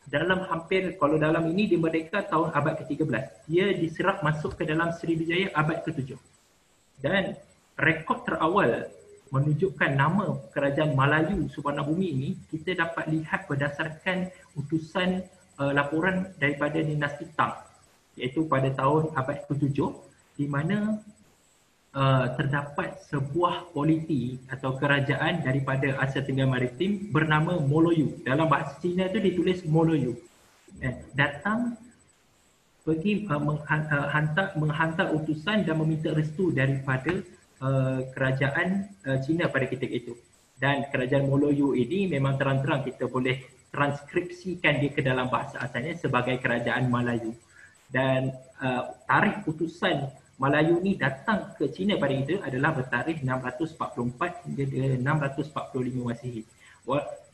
dalam hampir, kalau dalam ini dia merdeka tahun abad ke-13. Dia diserap masuk ke dalam Srivijaya abad ke-7. Dan rekod terawal menunjukkan nama kerajaan Melayu Suwarna Bumi ini kita dapat lihat berdasarkan utusan laporan daripada dinasti Tang, iaitu pada tahun abad ke-7, di mana terdapat sebuah politi atau kerajaan daripada Asia Tenggara Maritim bernama Moloyu. Dalam bahasa Cina itu ditulis Moloyu. Datang pergi menghantar utusan dan meminta restu daripada kerajaan Cina pada ketika itu. Dan kerajaan Moloyu ini memang terang-terang kita boleh transkripsikan dia ke dalam bahasa asalnya sebagai kerajaan Melayu. Dan tarikh utusan Melayu ni datang ke China pada itu adalah bertarikh 644 hingga 645 Masihi.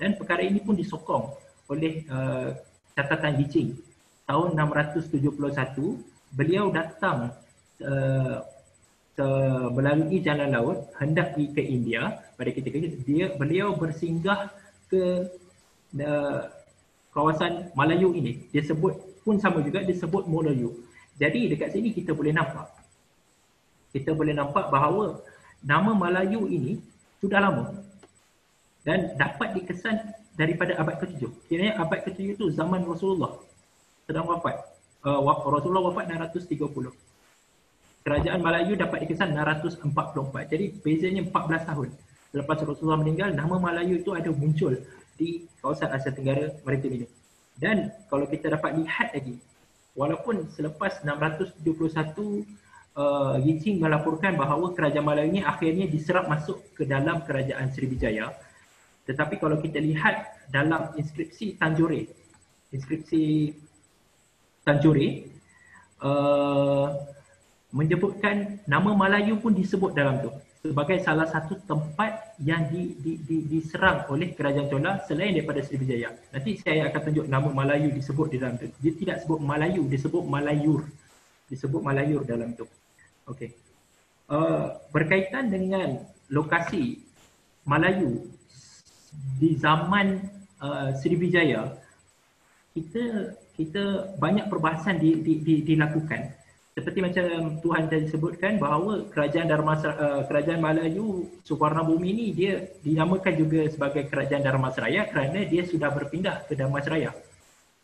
Dan perkara ini pun disokong oleh catatan Yijing. Tahun 671, beliau datang melalui jalan laut hendak pergi ke India. Pada ketika itu beliau bersinggah ke kawasan Melayu ini. Dia sebut pun sama juga, disebut Melayu. Jadi dekat sini kita boleh nampak bahawa nama Melayu ini sudah lama dan dapat dikesan daripada abad ke-7. Kiranya abad ke-7 itu zaman Rasulullah sedang wafat. Rasulullah wafat 630. Kerajaan Melayu dapat dikesan 644. Jadi bezanya 14 tahun. Selepas Rasulullah meninggal, nama Melayu itu ada muncul di kawasan Asia Tenggara Maritim ini. Dan kalau kita dapat lihat lagi, walaupun selepas 671 Yinxing melaporkan bahawa kerajaan Melayu ini akhirnya diserap masuk ke dalam kerajaan Srivijaya, tetapi kalau kita lihat dalam inskripsi Tanjore menyebutkan nama Melayu pun disebut dalam tu sebagai salah satu tempat yang diserang oleh kerajaan Chola selain daripada Srivijaya. Nanti saya akan tunjuk nama Melayu disebut di dalam tu. Dia tidak sebut Melayu, disebut Malayur. Disebut Malayur dalam tu. Okey. Berkaitan dengan lokasi Melayu di zaman Srivijaya, kita banyak perbahasan dilakukan. Seperti macam Tuhan tadi sebutkan bahawa kerajaan Melayu Suvarnabhumi ini dia dinamakan juga sebagai kerajaan Dharmasraya kerana dia sudah berpindah ke Dharmasraya.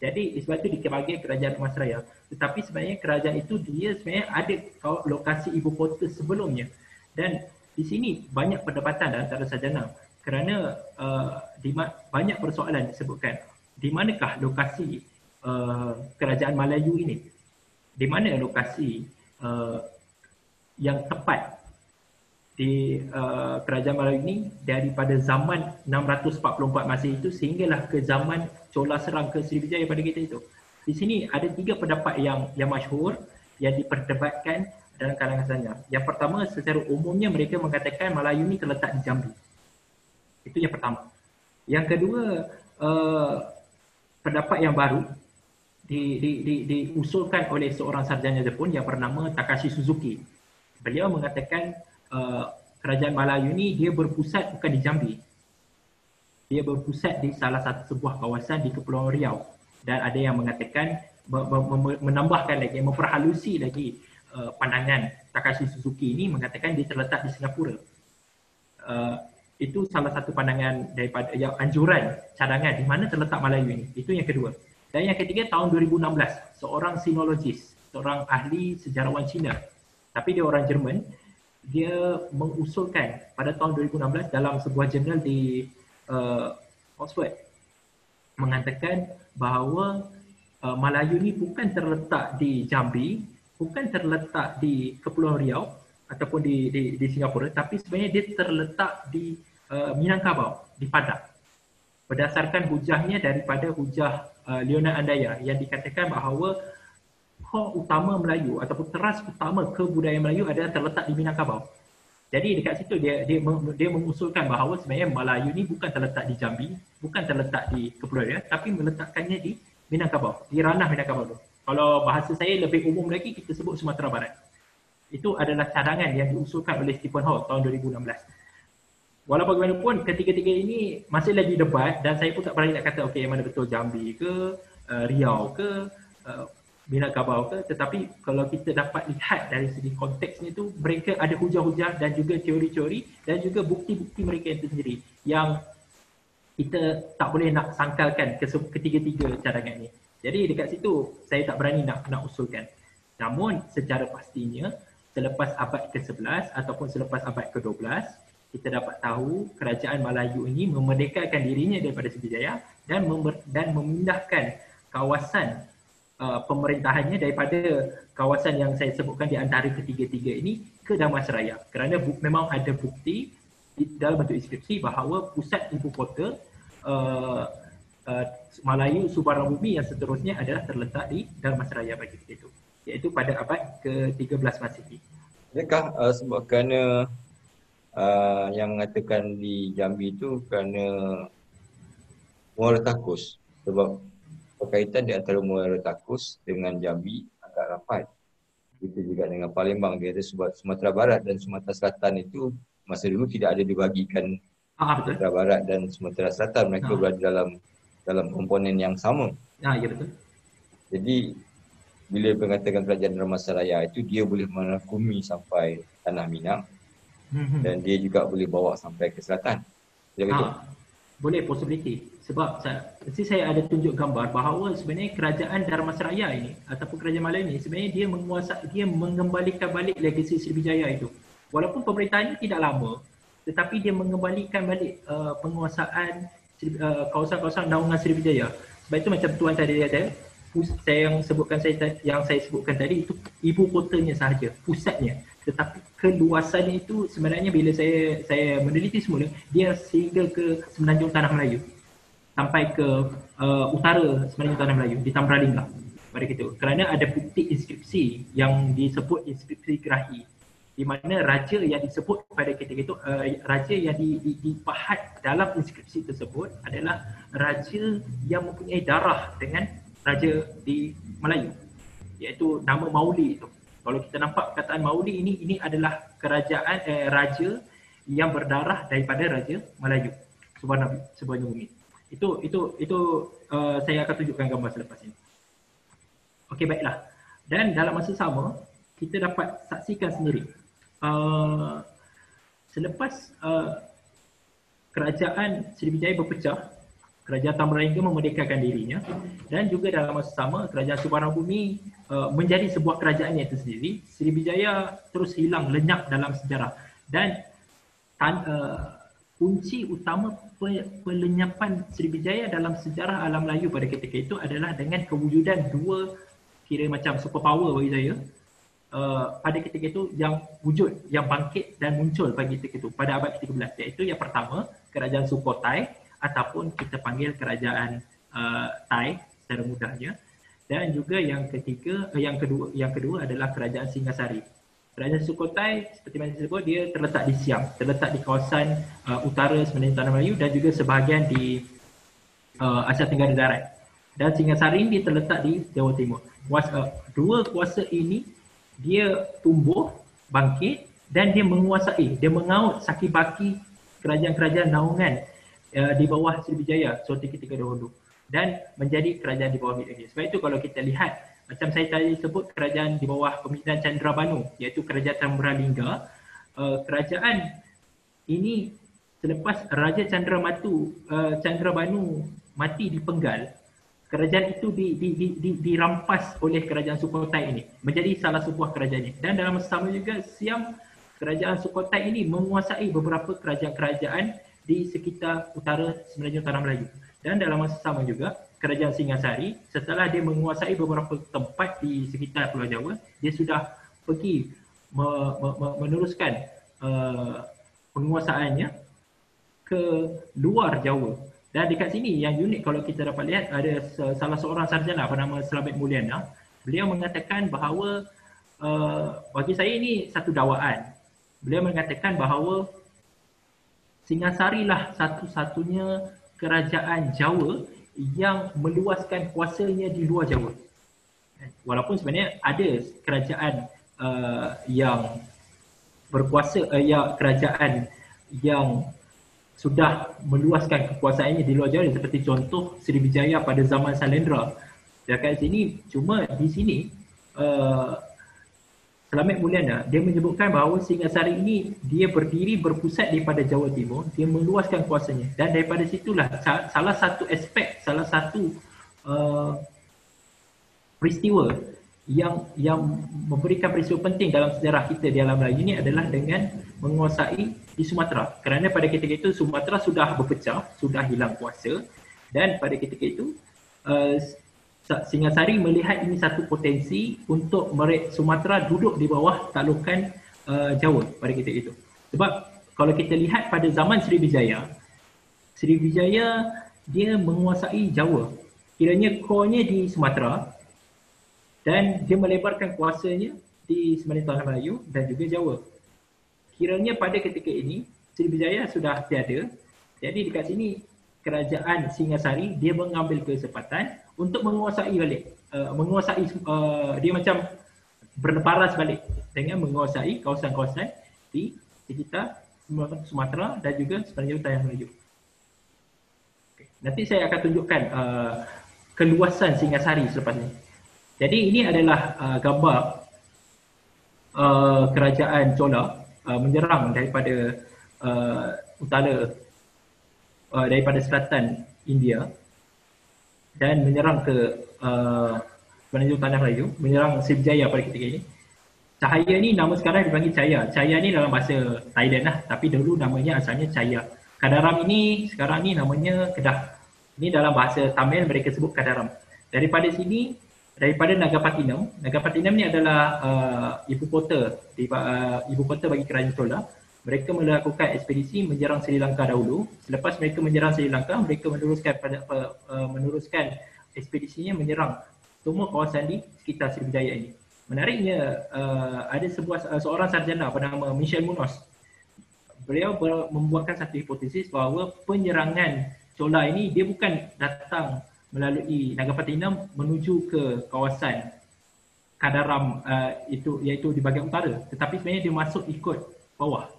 Jadi sebab itu dipanggil kerajaan Dharmasraya. Tetapi sebenarnya kerajaan itu dia sebenarnya ada lokasi ibu kota sebelumnya. Dan di sini banyak perdebatan antara sarjana kerana banyak persoalan disebutkan. Di manakah lokasi kerajaan Melayu ini? Di mana lokasi yang tepat di kerajaan Melayu ini daripada zaman 644 Masihi itu sehinggalah ke zaman Chola serang ke Srivijaya pada kita itu. Di sini ada 3 pendapat yang masyhur yang diperdebatkan dalam kalangan sarjana. Yang pertama, secara umumnya mereka mengatakan Melayu ini terletak di Jambi. Itu yang pertama. Yang kedua, pendapat yang baru diusulkan oleh seorang sarjana Jepun yang bernama Takashi Suzuki. Beliau mengatakan kerajaan Melayu ini dia berpusat bukan di Jambi. Dia berpusat di salah satu sebuah kawasan di Kepulauan Riau. Dan ada yang mengatakan menambahkan lagi, memperhalusi lagi pandangan Takashi Suzuki ini mengatakan dia terletak di Singapura. Itu salah satu pandangan daripada yang anjuran cadangan di mana terletak Melayu ini. Itu yang kedua. Dan yang ketiga, tahun 2016, seorang sinologis, seorang ahli sejarawan Cina, tapi dia orang Jerman, dia mengusulkan pada tahun 2016 dalam sebuah jurnal di Oxford mengatakan bahawa Melayu ini bukan terletak di Jambi, bukan terletak di Kepulauan Riau ataupun di Singapura, tapi sebenarnya dia terletak di Minangkabau, di Padang. Berdasarkan hujahnya daripada hujah Leonard Andaya yang dikatakan bahawa core utama Melayu ataupun teras utama kebudayaan Melayu adalah terletak di Minangkabau. Jadi dekat situ dia mengusulkan bahawa sebenarnya Melayu ni bukan terletak di Jambi, bukan terletak di Kepulauan Riau, tapi meletakkannya di Minangkabau, di ranah Minangkabau tu. Kalau bahasa saya lebih umum lagi, kita sebut Sumatera Barat. Itu adalah cadangan yang diusulkan oleh Stephen Howe tahun 2016. Walau bagaimanapun, ketiga-tiga ini masih lagi debat dan saya pun tak berani nak kata okey yang mana betul, Jambi ke, Riau ke, Minangkabau ke, tetapi kalau kita dapat lihat dari segi konteksnya tu, mereka ada hujah-hujah dan juga teori-teori dan juga bukti-bukti mereka itu sendiri yang kita tak boleh nak sangkalkan ketiga-tiga cadangan ni. Jadi dekat situ saya tak berani nak usulkan. Namun secara pastinya selepas abad ke-11 ataupun selepas abad ke-12, kita dapat tahu kerajaan Melayu ini memerdekakan dirinya daripada Srivijaya dan memindahkan kawasan pemerintahannya daripada kawasan yang saya sebutkan di antara ketiga-tiga ini ke Dharmasraya. Kerana memang ada bukti dalam bentuk inskripsi bahawa pusat ibu kota Melayu Suvarnabhumi yang seterusnya adalah terletak di Dharmasraya bagi itu, iaitu pada abad ke-13 Masihi. Adakah sebab kerana yang mengatakan di Jambi itu kerana Muara Takus, sebab berkaitan di antara Muara Takus dengan Jambi agak rapat. Begitu juga dengan Palembang, dia ada sebab Sumatera Barat dan Sumatera Selatan itu masa dulu tidak ada dibagikan. Sumatera Barat dan Sumatera Selatan, mereka berada dalam komponen yang sama. Ya betul. Jadi bila mengatakan kerajaan Dharmasraya itu dia boleh merangkumi sampai Tanah Minang dan dia juga boleh bawa sampai ke selatan. Boleh, possibility. Sebab saya ada tunjuk gambar bahawa sebenarnya kerajaan Dharmasraya ini ataupun kerajaan Melayu ini sebenarnya dia mengembalikan balik legasi Srivijaya itu. Walaupun pemerintahannya tidak lama, tetapi dia mengembalikan balik penguasaan kawasan-kawasan naungan Srivijaya. Sebab itu macam Tuan tadi kata, yang saya sebutkan tadi itu ibu kotanya sahaja, pusatnya. Tetapi keluasannya itu sebenarnya bila saya meneliti semula, dia sehingga ke Semenanjung Tanah Melayu, sampai ke utara Semenanjung Tanah Melayu di Tambralinga pada ketika itu. Kerana ada bukti inskripsi yang disebut inskripsi Gerahi, di mana raja yang disebut pada ketika itu, raja yang dipahat dalam inskripsi tersebut adalah raja yang mempunyai darah dengan raja di Melayu, iaitu nama Mauli itu. Kalau kita nampak perkataan Mauli ini adalah kerajaan raja yang berdarah daripada raja Melayu, Subhanallah Bumi. Itu saya akan tunjukkan gambar selepas ini. Okey, baiklah. Dan dalam masa sama kita dapat saksikan sendiri selepas kerajaan Srivijaya berpecah, kerajaan Tambralinga memerdekakan dirinya, dan juga dalam masa sama kerajaan Suvarnabhumi menjadi sebuah kerajaan yang tersendiri. Srivijaya terus hilang lenyap dalam sejarah, dan kunci utama pelenyapan Srivijaya dalam sejarah alam Melayu pada ketika itu adalah dengan kewujudan dua kira macam superpower bagi saya pada ketika itu, yang wujud, yang bangkit dan muncul pada ketika itu pada abad ke-13, iaitu yang pertama kerajaan Sukhothai ataupun kita panggil kerajaan Thai secara mudahnya, dan juga yang kedua adalah kerajaan Singasari. Kerajaan Sukhothai seperti mana disebut, dia terletak di Siam, terletak di kawasan utara Semenanjung Tanah Melayu dan juga sebahagian di Asia Tenggara Darat. Dan Singasari ini terletak di Jawa Timur. Dua kuasa ini dia tumbuh, bangkit, dan dia menguasai, dia mengaut saki-baki kerajaan-kerajaan naungan di bawah Srivijaya suatu ketika dahulu, dan menjadi kerajaan di bawah lagi. Sebab itu kalau kita lihat, macam saya tadi sebut kerajaan di bawah pemerintahan Chandrabanu, iaitu kerajaan Tambralinga, kerajaan ini selepas Raja Chandrabanu mati dipenggal, kerajaan itu dirampas oleh kerajaan Sukhothai ini, menjadi salah sebuah kerajaannya. Dan dalam masa sama juga Siam, kerajaan Sukhothai ini menguasai beberapa kerajaan-kerajaan di sekitar utara Semenanjung Tanah Melayu. Dan dalam masa sama juga kerajaan Singasari, setelah dia menguasai beberapa tempat di sekitar Pulau Jawa, dia sudah pergi meneruskan penguasaannya ke luar Jawa. Dan dekat sini yang unik kalau kita dapat lihat, ada salah seorang sarjana bernama Slamet Mulyana. Beliau mengatakan bahawa bagi saya ini satu dakwaan. Beliau mengatakan bahawa Singasari lah satu-satunya kerajaan Jawa yang meluaskan kuasanya di luar Jawa. Walaupun sebenarnya ada kerajaan yang berkuasa, kerajaan yang sudah meluaskan kekuasaannya di luar Jawa, seperti contoh Srivijaya pada zaman Sailendra. Dekat sini, cuma di sini Slamet Mulyana dia menyebutkan bahawa Singasari ini dia berdiri berpusat daripada Jawa Timur, dia meluaskan kuasanya, dan daripada situlah salah satu aspek, salah satu peristiwa yang memberikan peristiwa penting dalam sejarah kita di alam Melayu ini adalah dengan menguasai di Sumatera. Kerana pada ketika itu Sumatera sudah berpecah, sudah hilang kuasa, dan pada ketika itu Singasari melihat ini satu potensi untuk Sumatera duduk di bawah taklukan Jawa pada ketika itu. Sebab kalau kita lihat pada zaman Srivijaya dia menguasai Jawa. Kiranya core-nya di Sumatera, dan dia melebarkan kuasanya di Semenanjung Tanah Melayu dan juga Jawa. Kiranya pada ketika ini Srivijaya sudah tiada, jadi dekat sini kerajaan Singasari dia mengambil kesempatan untuk menguasai balik, dia macam berlebaran balik dengan menguasai kawasan-kawasan di sekitar Sumatera dan juga Semenanjung Tanah Melayu. Nanti saya akan tunjukkan keluasan Singasari selepas ini. Jadi ini adalah gambar kerajaan Chola menyerang daripada utara, daripada selatan India, dan menyerang ke Semenanjung Tanah Melayu, menyerang Srivijaya pada ketika ini. Cahaya ni nama sekarang dipanggil Chaya. Chaya ni dalam bahasa Thailand lah, tapi dulu namanya asalnya Chaya. Kadaram ini sekarang ni namanya Kedah. Ini dalam bahasa Tamil mereka sebut Kadaram. Daripada sini, daripada Nagapattinam, Nagapattinam ni adalah ibu kota ibu kota bagi kerajaan Chola. Mereka melakukan ekspedisi menyerang Sri Lanka dahulu. Selepas mereka menyerang Sri Lanka, mereka meneruskan ekspedisinya menyerang semua kawasan di sekitar Srivijaya ini. Menariknya, ada seorang sarjana bernama Michel Munoz. Beliau membuatkan satu hipotesis bahawa penyerangan Chola ini dia bukan datang melalui Nagapattinam menuju ke kawasan Kadaram iaitu di bahagian utara, tetapi sebenarnya dia masuk ikut bawah,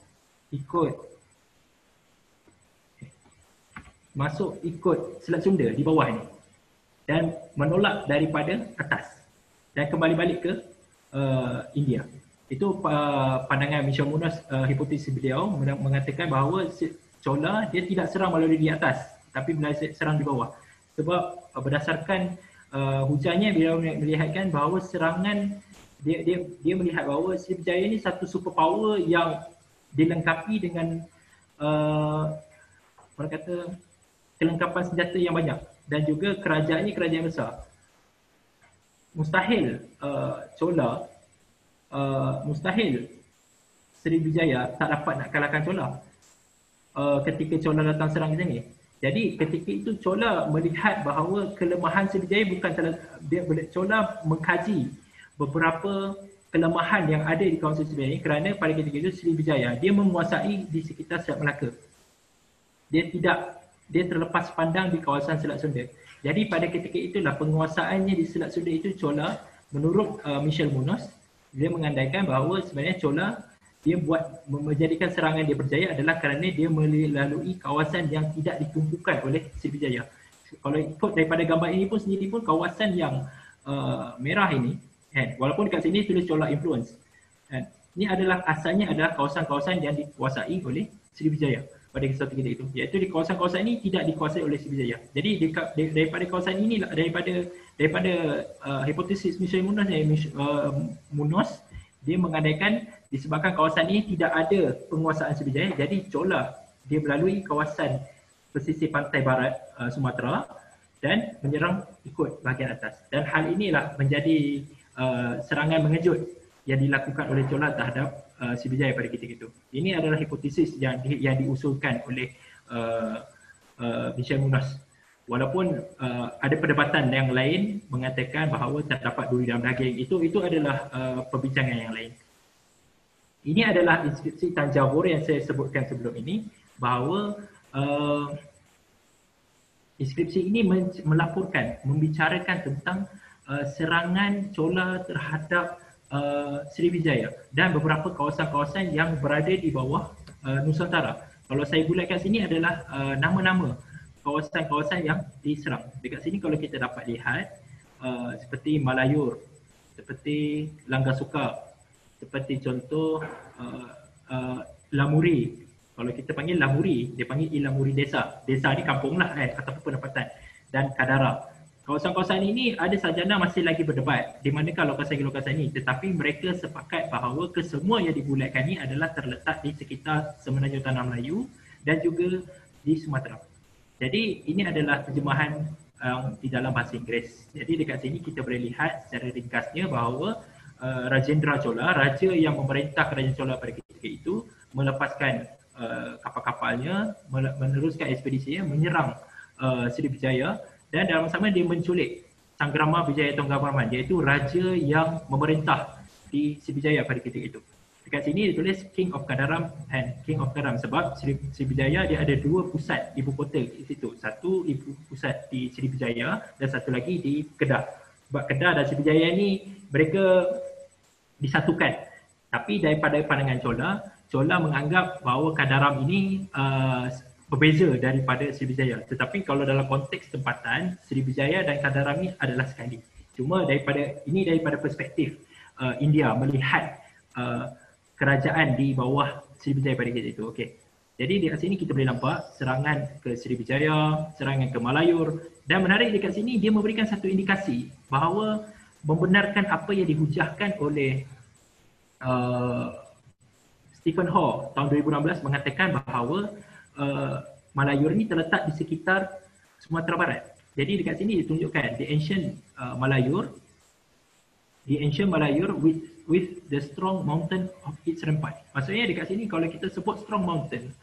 ikut Selat Sunda di bawah ini dan menolak daripada atas dan kembali balik ke India. Itu pandangan Michel Munoz, hipotesis beliau mengatakan bahawa Chola dia tidak serang melalui di atas tapi serang di bawah. Sebab berdasarkan hujannya beliau melihatkan bahawa serangan dia melihat bahawa Srivijaya ini satu superpower yang dilengkapi dengan orang kata kelengkapan senjata yang banyak dan juga kerajaannya kerajaan besar. Mustahil mustahil Srivijaya tak dapat nak kalahkan Chola ketika Chola datang serang ke sini. Jadi ketika itu Chola melihat bahawa kelemahan Srivijaya bukan Chola mengkaji beberapa kelemahan yang ada di kawasan Srivijaya ini kerana pada ketika itu Srivijaya dia menguasai di sekitar Selat Melaka. Dia terlepas pandang di kawasan Selat Sunda. Jadi pada ketika itulah penguasaannya di Selat Sunda itu Chola, menurut Michel Munoz, dia mengandaikan bahawa sebenarnya Chola dia menjadikan serangan dia berjaya adalah kerana dia melalui kawasan yang tidak ditumpukan oleh Srivijaya. Kalau ikut daripada gambar ini pun sendiri pun kawasan yang merah ini, walaupun dekat sini tulis Chola influence, ini asalnya adalah kawasan-kawasan yang dikuasai oleh Srivijaya pada satu ketika itu, iaitu di kawasan-kawasan ini tidak dikuasai oleh Srivijaya. Jadi daripada kawasan ini, daripada hipotesis Michel Munoz, dia mengandaikan disebabkan kawasan ini tidak ada penguasaan Srivijaya, jadi Chola dia melalui kawasan pesisir pantai barat Sumatera dan menyerang ikut bahagian atas. Dan hal inilah menjadi serangan mengejut yang dilakukan oleh Chola terhadap Srivijaya pada ketika itu. Ini adalah hipotesis yang diusulkan oleh Michel Munoz. Walaupun ada perdebatan yang lain mengatakan bahawa terdapat duri dalam daging, itu adalah perbincangan yang lain. Ini adalah inskripsi Tanjavur yang saya sebutkan sebelum ini, bahawa inskripsi ini melaporkan, membicarakan tentang serangan Chola terhadap Srivijaya dan beberapa kawasan-kawasan yang berada di bawah Nusantara. Kalau saya bulatkan sini adalah nama-nama kawasan-kawasan yang diserang. Dekat sini kalau kita dapat lihat seperti Malayur, seperti Langgasuka, seperti contoh Lamuri. Kalau kita panggil Lamuri, dia panggil Ilamuri Desa. Desa ni kampung lah ataupun pendapatan. Dan Kadara. Kawasan-kawasan ini ada sarjana masih lagi berdebat di manakah lokasi-lokasi ini, tetapi mereka sepakat bahawa kesemua yang dibulatkan ini adalah terletak di sekitar Semenanjung Tanah Melayu dan juga di Sumatera. Jadi ini adalah terjemahan di dalam bahasa Inggeris. Jadi dekat sini kita boleh lihat secara ringkasnya bahawa Rajendra Chola, raja yang memerintah kerajaan Chola pada ketika itu, melepaskan kapal-kapalnya, meneruskan ekspedisinya, menyerang Srivijaya. Dan dalam sama dia menculik Sanggrama Wijaya Tonggavarman, iaitu raja yang memerintah di Srivijaya pada ketika itu. Dekat sini ditulis King of Kadaram and King of Kadaram sebab Srivijaya dia ada dua pusat ibu kota di situ. Satu ibu pusat di Srivijaya dan satu lagi di Kedah. Sebab Kedah dan Srivijaya ni mereka disatukan. Tapi daripada pandangan Chola menganggap bahawa Kadaram ini berbeza daripada Srivijaya. Tetapi kalau dalam konteks tempatan, Srivijaya dan Kadaram ini adalah sekali. Cuma daripada perspektif India melihat kerajaan di bawah Srivijaya pada ketika itu. Okey. Jadi di sini kita boleh nampak serangan ke Srivijaya, serangan ke Malayur, dan menarik dekat sini dia memberikan satu indikasi bahawa membenarkan apa yang dihujahkan oleh Stephen Hoare tahun 2016 mengatakan bahawa Malayur ni terletak di sekitar Sumatera Barat. Jadi dekat sini ditunjukkan the ancient Malayur with the strong mountain of its rampart. Maksudnya dekat sini kalau kita sebut strong mountain,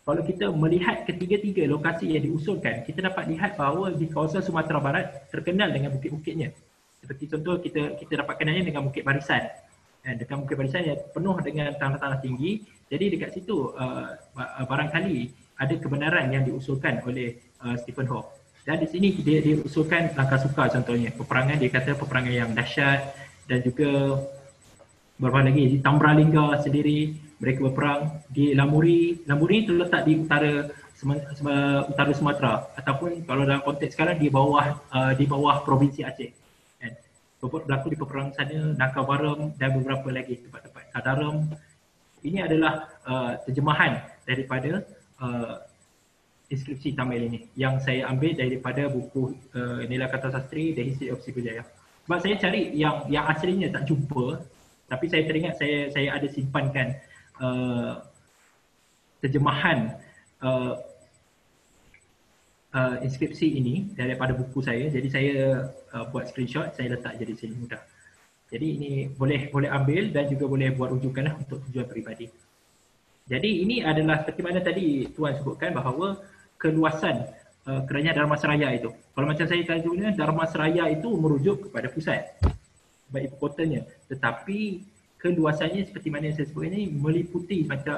kalau kita melihat ketiga-tiga lokasi yang diusulkan, kita dapat lihat bahawa di kawasan Sumatera Barat terkenal dengan bukit-bukitnya. Seperti contoh kita dapat kenalnya dengan Bukit Barisan. Dekat Bukit Barisan yang penuh dengan tanah-tanah tinggi. Jadi dekat situ barangkali ada kebenaran yang diusulkan oleh Stephen Hawking. Dan di sini dia usulkan langkah sukar contohnya. Peperangan, dia kata peperangan yang dahsyat, dan juga berapa lagi di Tambralinga sendiri mereka berperang. Di Lamuri terletak di utara Sumatera, ataupun kalau dalam konteks sekarang di bawah provinsi Aceh. Berlaku di peperangan sana, Nakawaram dan beberapa lagi tempat-tempat, Kadaram. Ini adalah terjemahan daripada inskripsi Tamil ini yang saya ambil daripada buku Nila Kata Sastri The History of Srivijaya. Sebab saya cari yang aslinya tak jumpa, tapi saya teringat saya ada simpankan terjemahan inskripsi ini daripada buku saya. Jadi saya buat screenshot, saya letak jadi sini mudah. Jadi ini boleh ambil dan juga boleh buat rujukan untuk tujuan peribadi. Jadi ini adalah seperti mana tadi Tuan sebutkan bahawa keluasan kerajaan Dharmasraya itu. Kalau macam saya tajunya, Dharmasraya itu merujuk kepada pusat, sebagai ibu kotanya. Tetapi keluasannya seperti mana yang saya sebut ini meliputi macam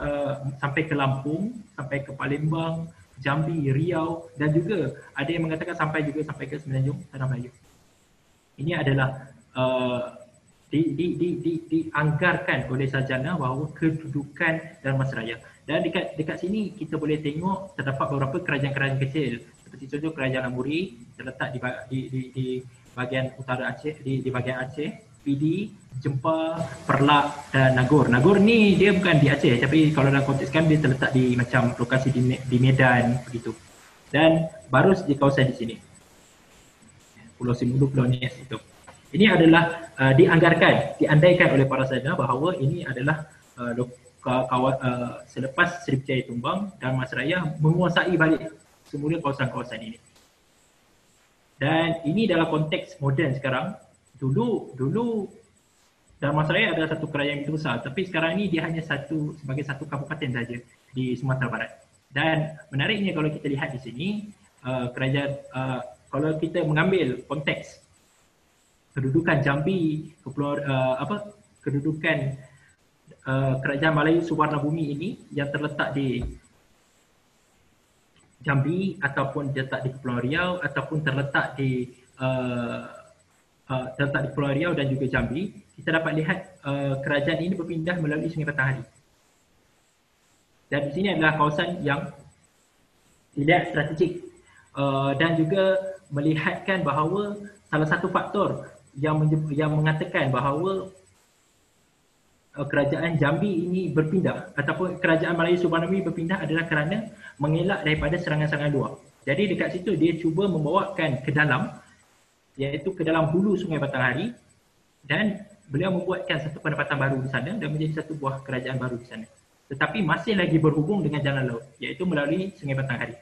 sampai ke Lampung, sampai ke Palembang, Jambi, Riau, dan juga ada yang mengatakan sampai ke Semenanjung Tanah Melayu. Ini adalah dianggarkan oleh sarjana bahawa kedudukan Dharmasraya. Dan dekat sini kita boleh tengok terdapat beberapa kerajaan-kerajaan kecil, seperti contoh Kerajaan Lamuri terletak di bahagian utara Aceh, di bahagian Aceh, Pidi, Jempa, Perlak dan Nagor. Nagor ni dia bukan di Aceh, tapi kalau dalam konteks kan dia terletak di macam lokasi di Medan begitu. Dan baru di kawasan di sini, Pulau Simulu, Pulau Nias itu. Ini adalah diandaikan oleh para sarjana bahawa ini adalah selepas Srivijaya tumbang, Dharmasraya menguasai balik semula kawasan-kawasan ini. Dan ini dalam konteks moden sekarang. Dulu Dharmasraya adalah satu kerajaan yang besar, tapi sekarang ini dia hanya sebagai satu kabupaten saja di Sumatera Barat. Dan menariknya kalau kita lihat di sini, kalau kita mengambil konteks kedudukan Jambi, kedudukan Kerajaan Melayu Suwarnabhumi ini yang terletak di Jambi ataupun terletak di Kepulauan Riau ataupun terletak di Pulau Riau dan juga Jambi, kita dapat lihat kerajaan ini berpindah melalui Sungai Batanghari. Dan di sini adalah kawasan yang dilihat strategik dan juga melihatkan bahawa salah satu faktor yang mengatakan bahawa kerajaan Jambi ini berpindah ataupun kerajaan Melayu Suwarnabhumi berpindah adalah kerana mengelak daripada serangan-serangan luar. Jadi dekat situ dia cuba membawakan ke dalam, iaitu ke dalam hulu Sungai Batanghari, dan beliau membuatkan satu penempatan baru di sana dan menjadi satu buah kerajaan baru di sana. Tetapi masih lagi berhubung dengan jalan laut, iaitu melalui Sungai Batanghari.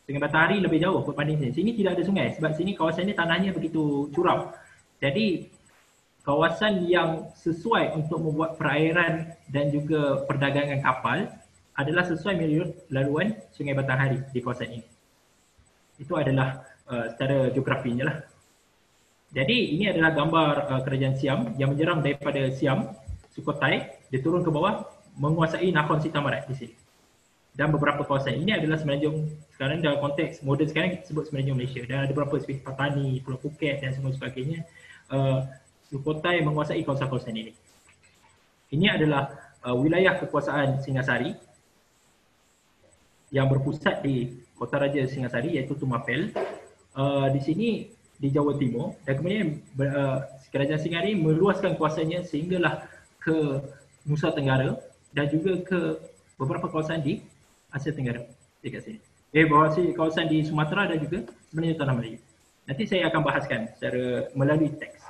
Sungai Batanghari lebih jauh berbanding sini. Sini tidak ada sungai sebab sini kawasan ini tanahnya begitu curam. Jadi kawasan yang sesuai untuk membuat perairan dan juga perdagangan kapal adalah sesuai melalui laluan Sungai Batanghari di kawasan ini. Itu adalah secara geografinya lah. Jadi ini adalah gambar kerajaan Siam yang menyerang daripada Siam, Sukhothai, dia turun ke bawah menguasai Nakhon Si Thammarat di sini. Dan beberapa kawasan ini adalah semenanjung, sekarang dalam konteks moden sekarang kita sebut semenanjung Malaysia, dan ada beberapa seperti Patani, Pulau Phuket dan semua sebagainya. Sukhothai menguasai kawasan-kawasan ini. Ini adalah wilayah kekuasaan Singasari yang berpusat di Kota Raja Singasari, iaitu Tumapel. Di sini di Jawa Timur, dan kemudian kerajaan Singasari meluaskan kuasanya sehinggalah ke Nusa Tenggara dan juga ke beberapa kawasan di Asia Tenggara dekat sini. Kawasan di Sumatera dan juga sebenarnya Tanah Melayu. Nanti saya akan bahaskan secara melalui teks.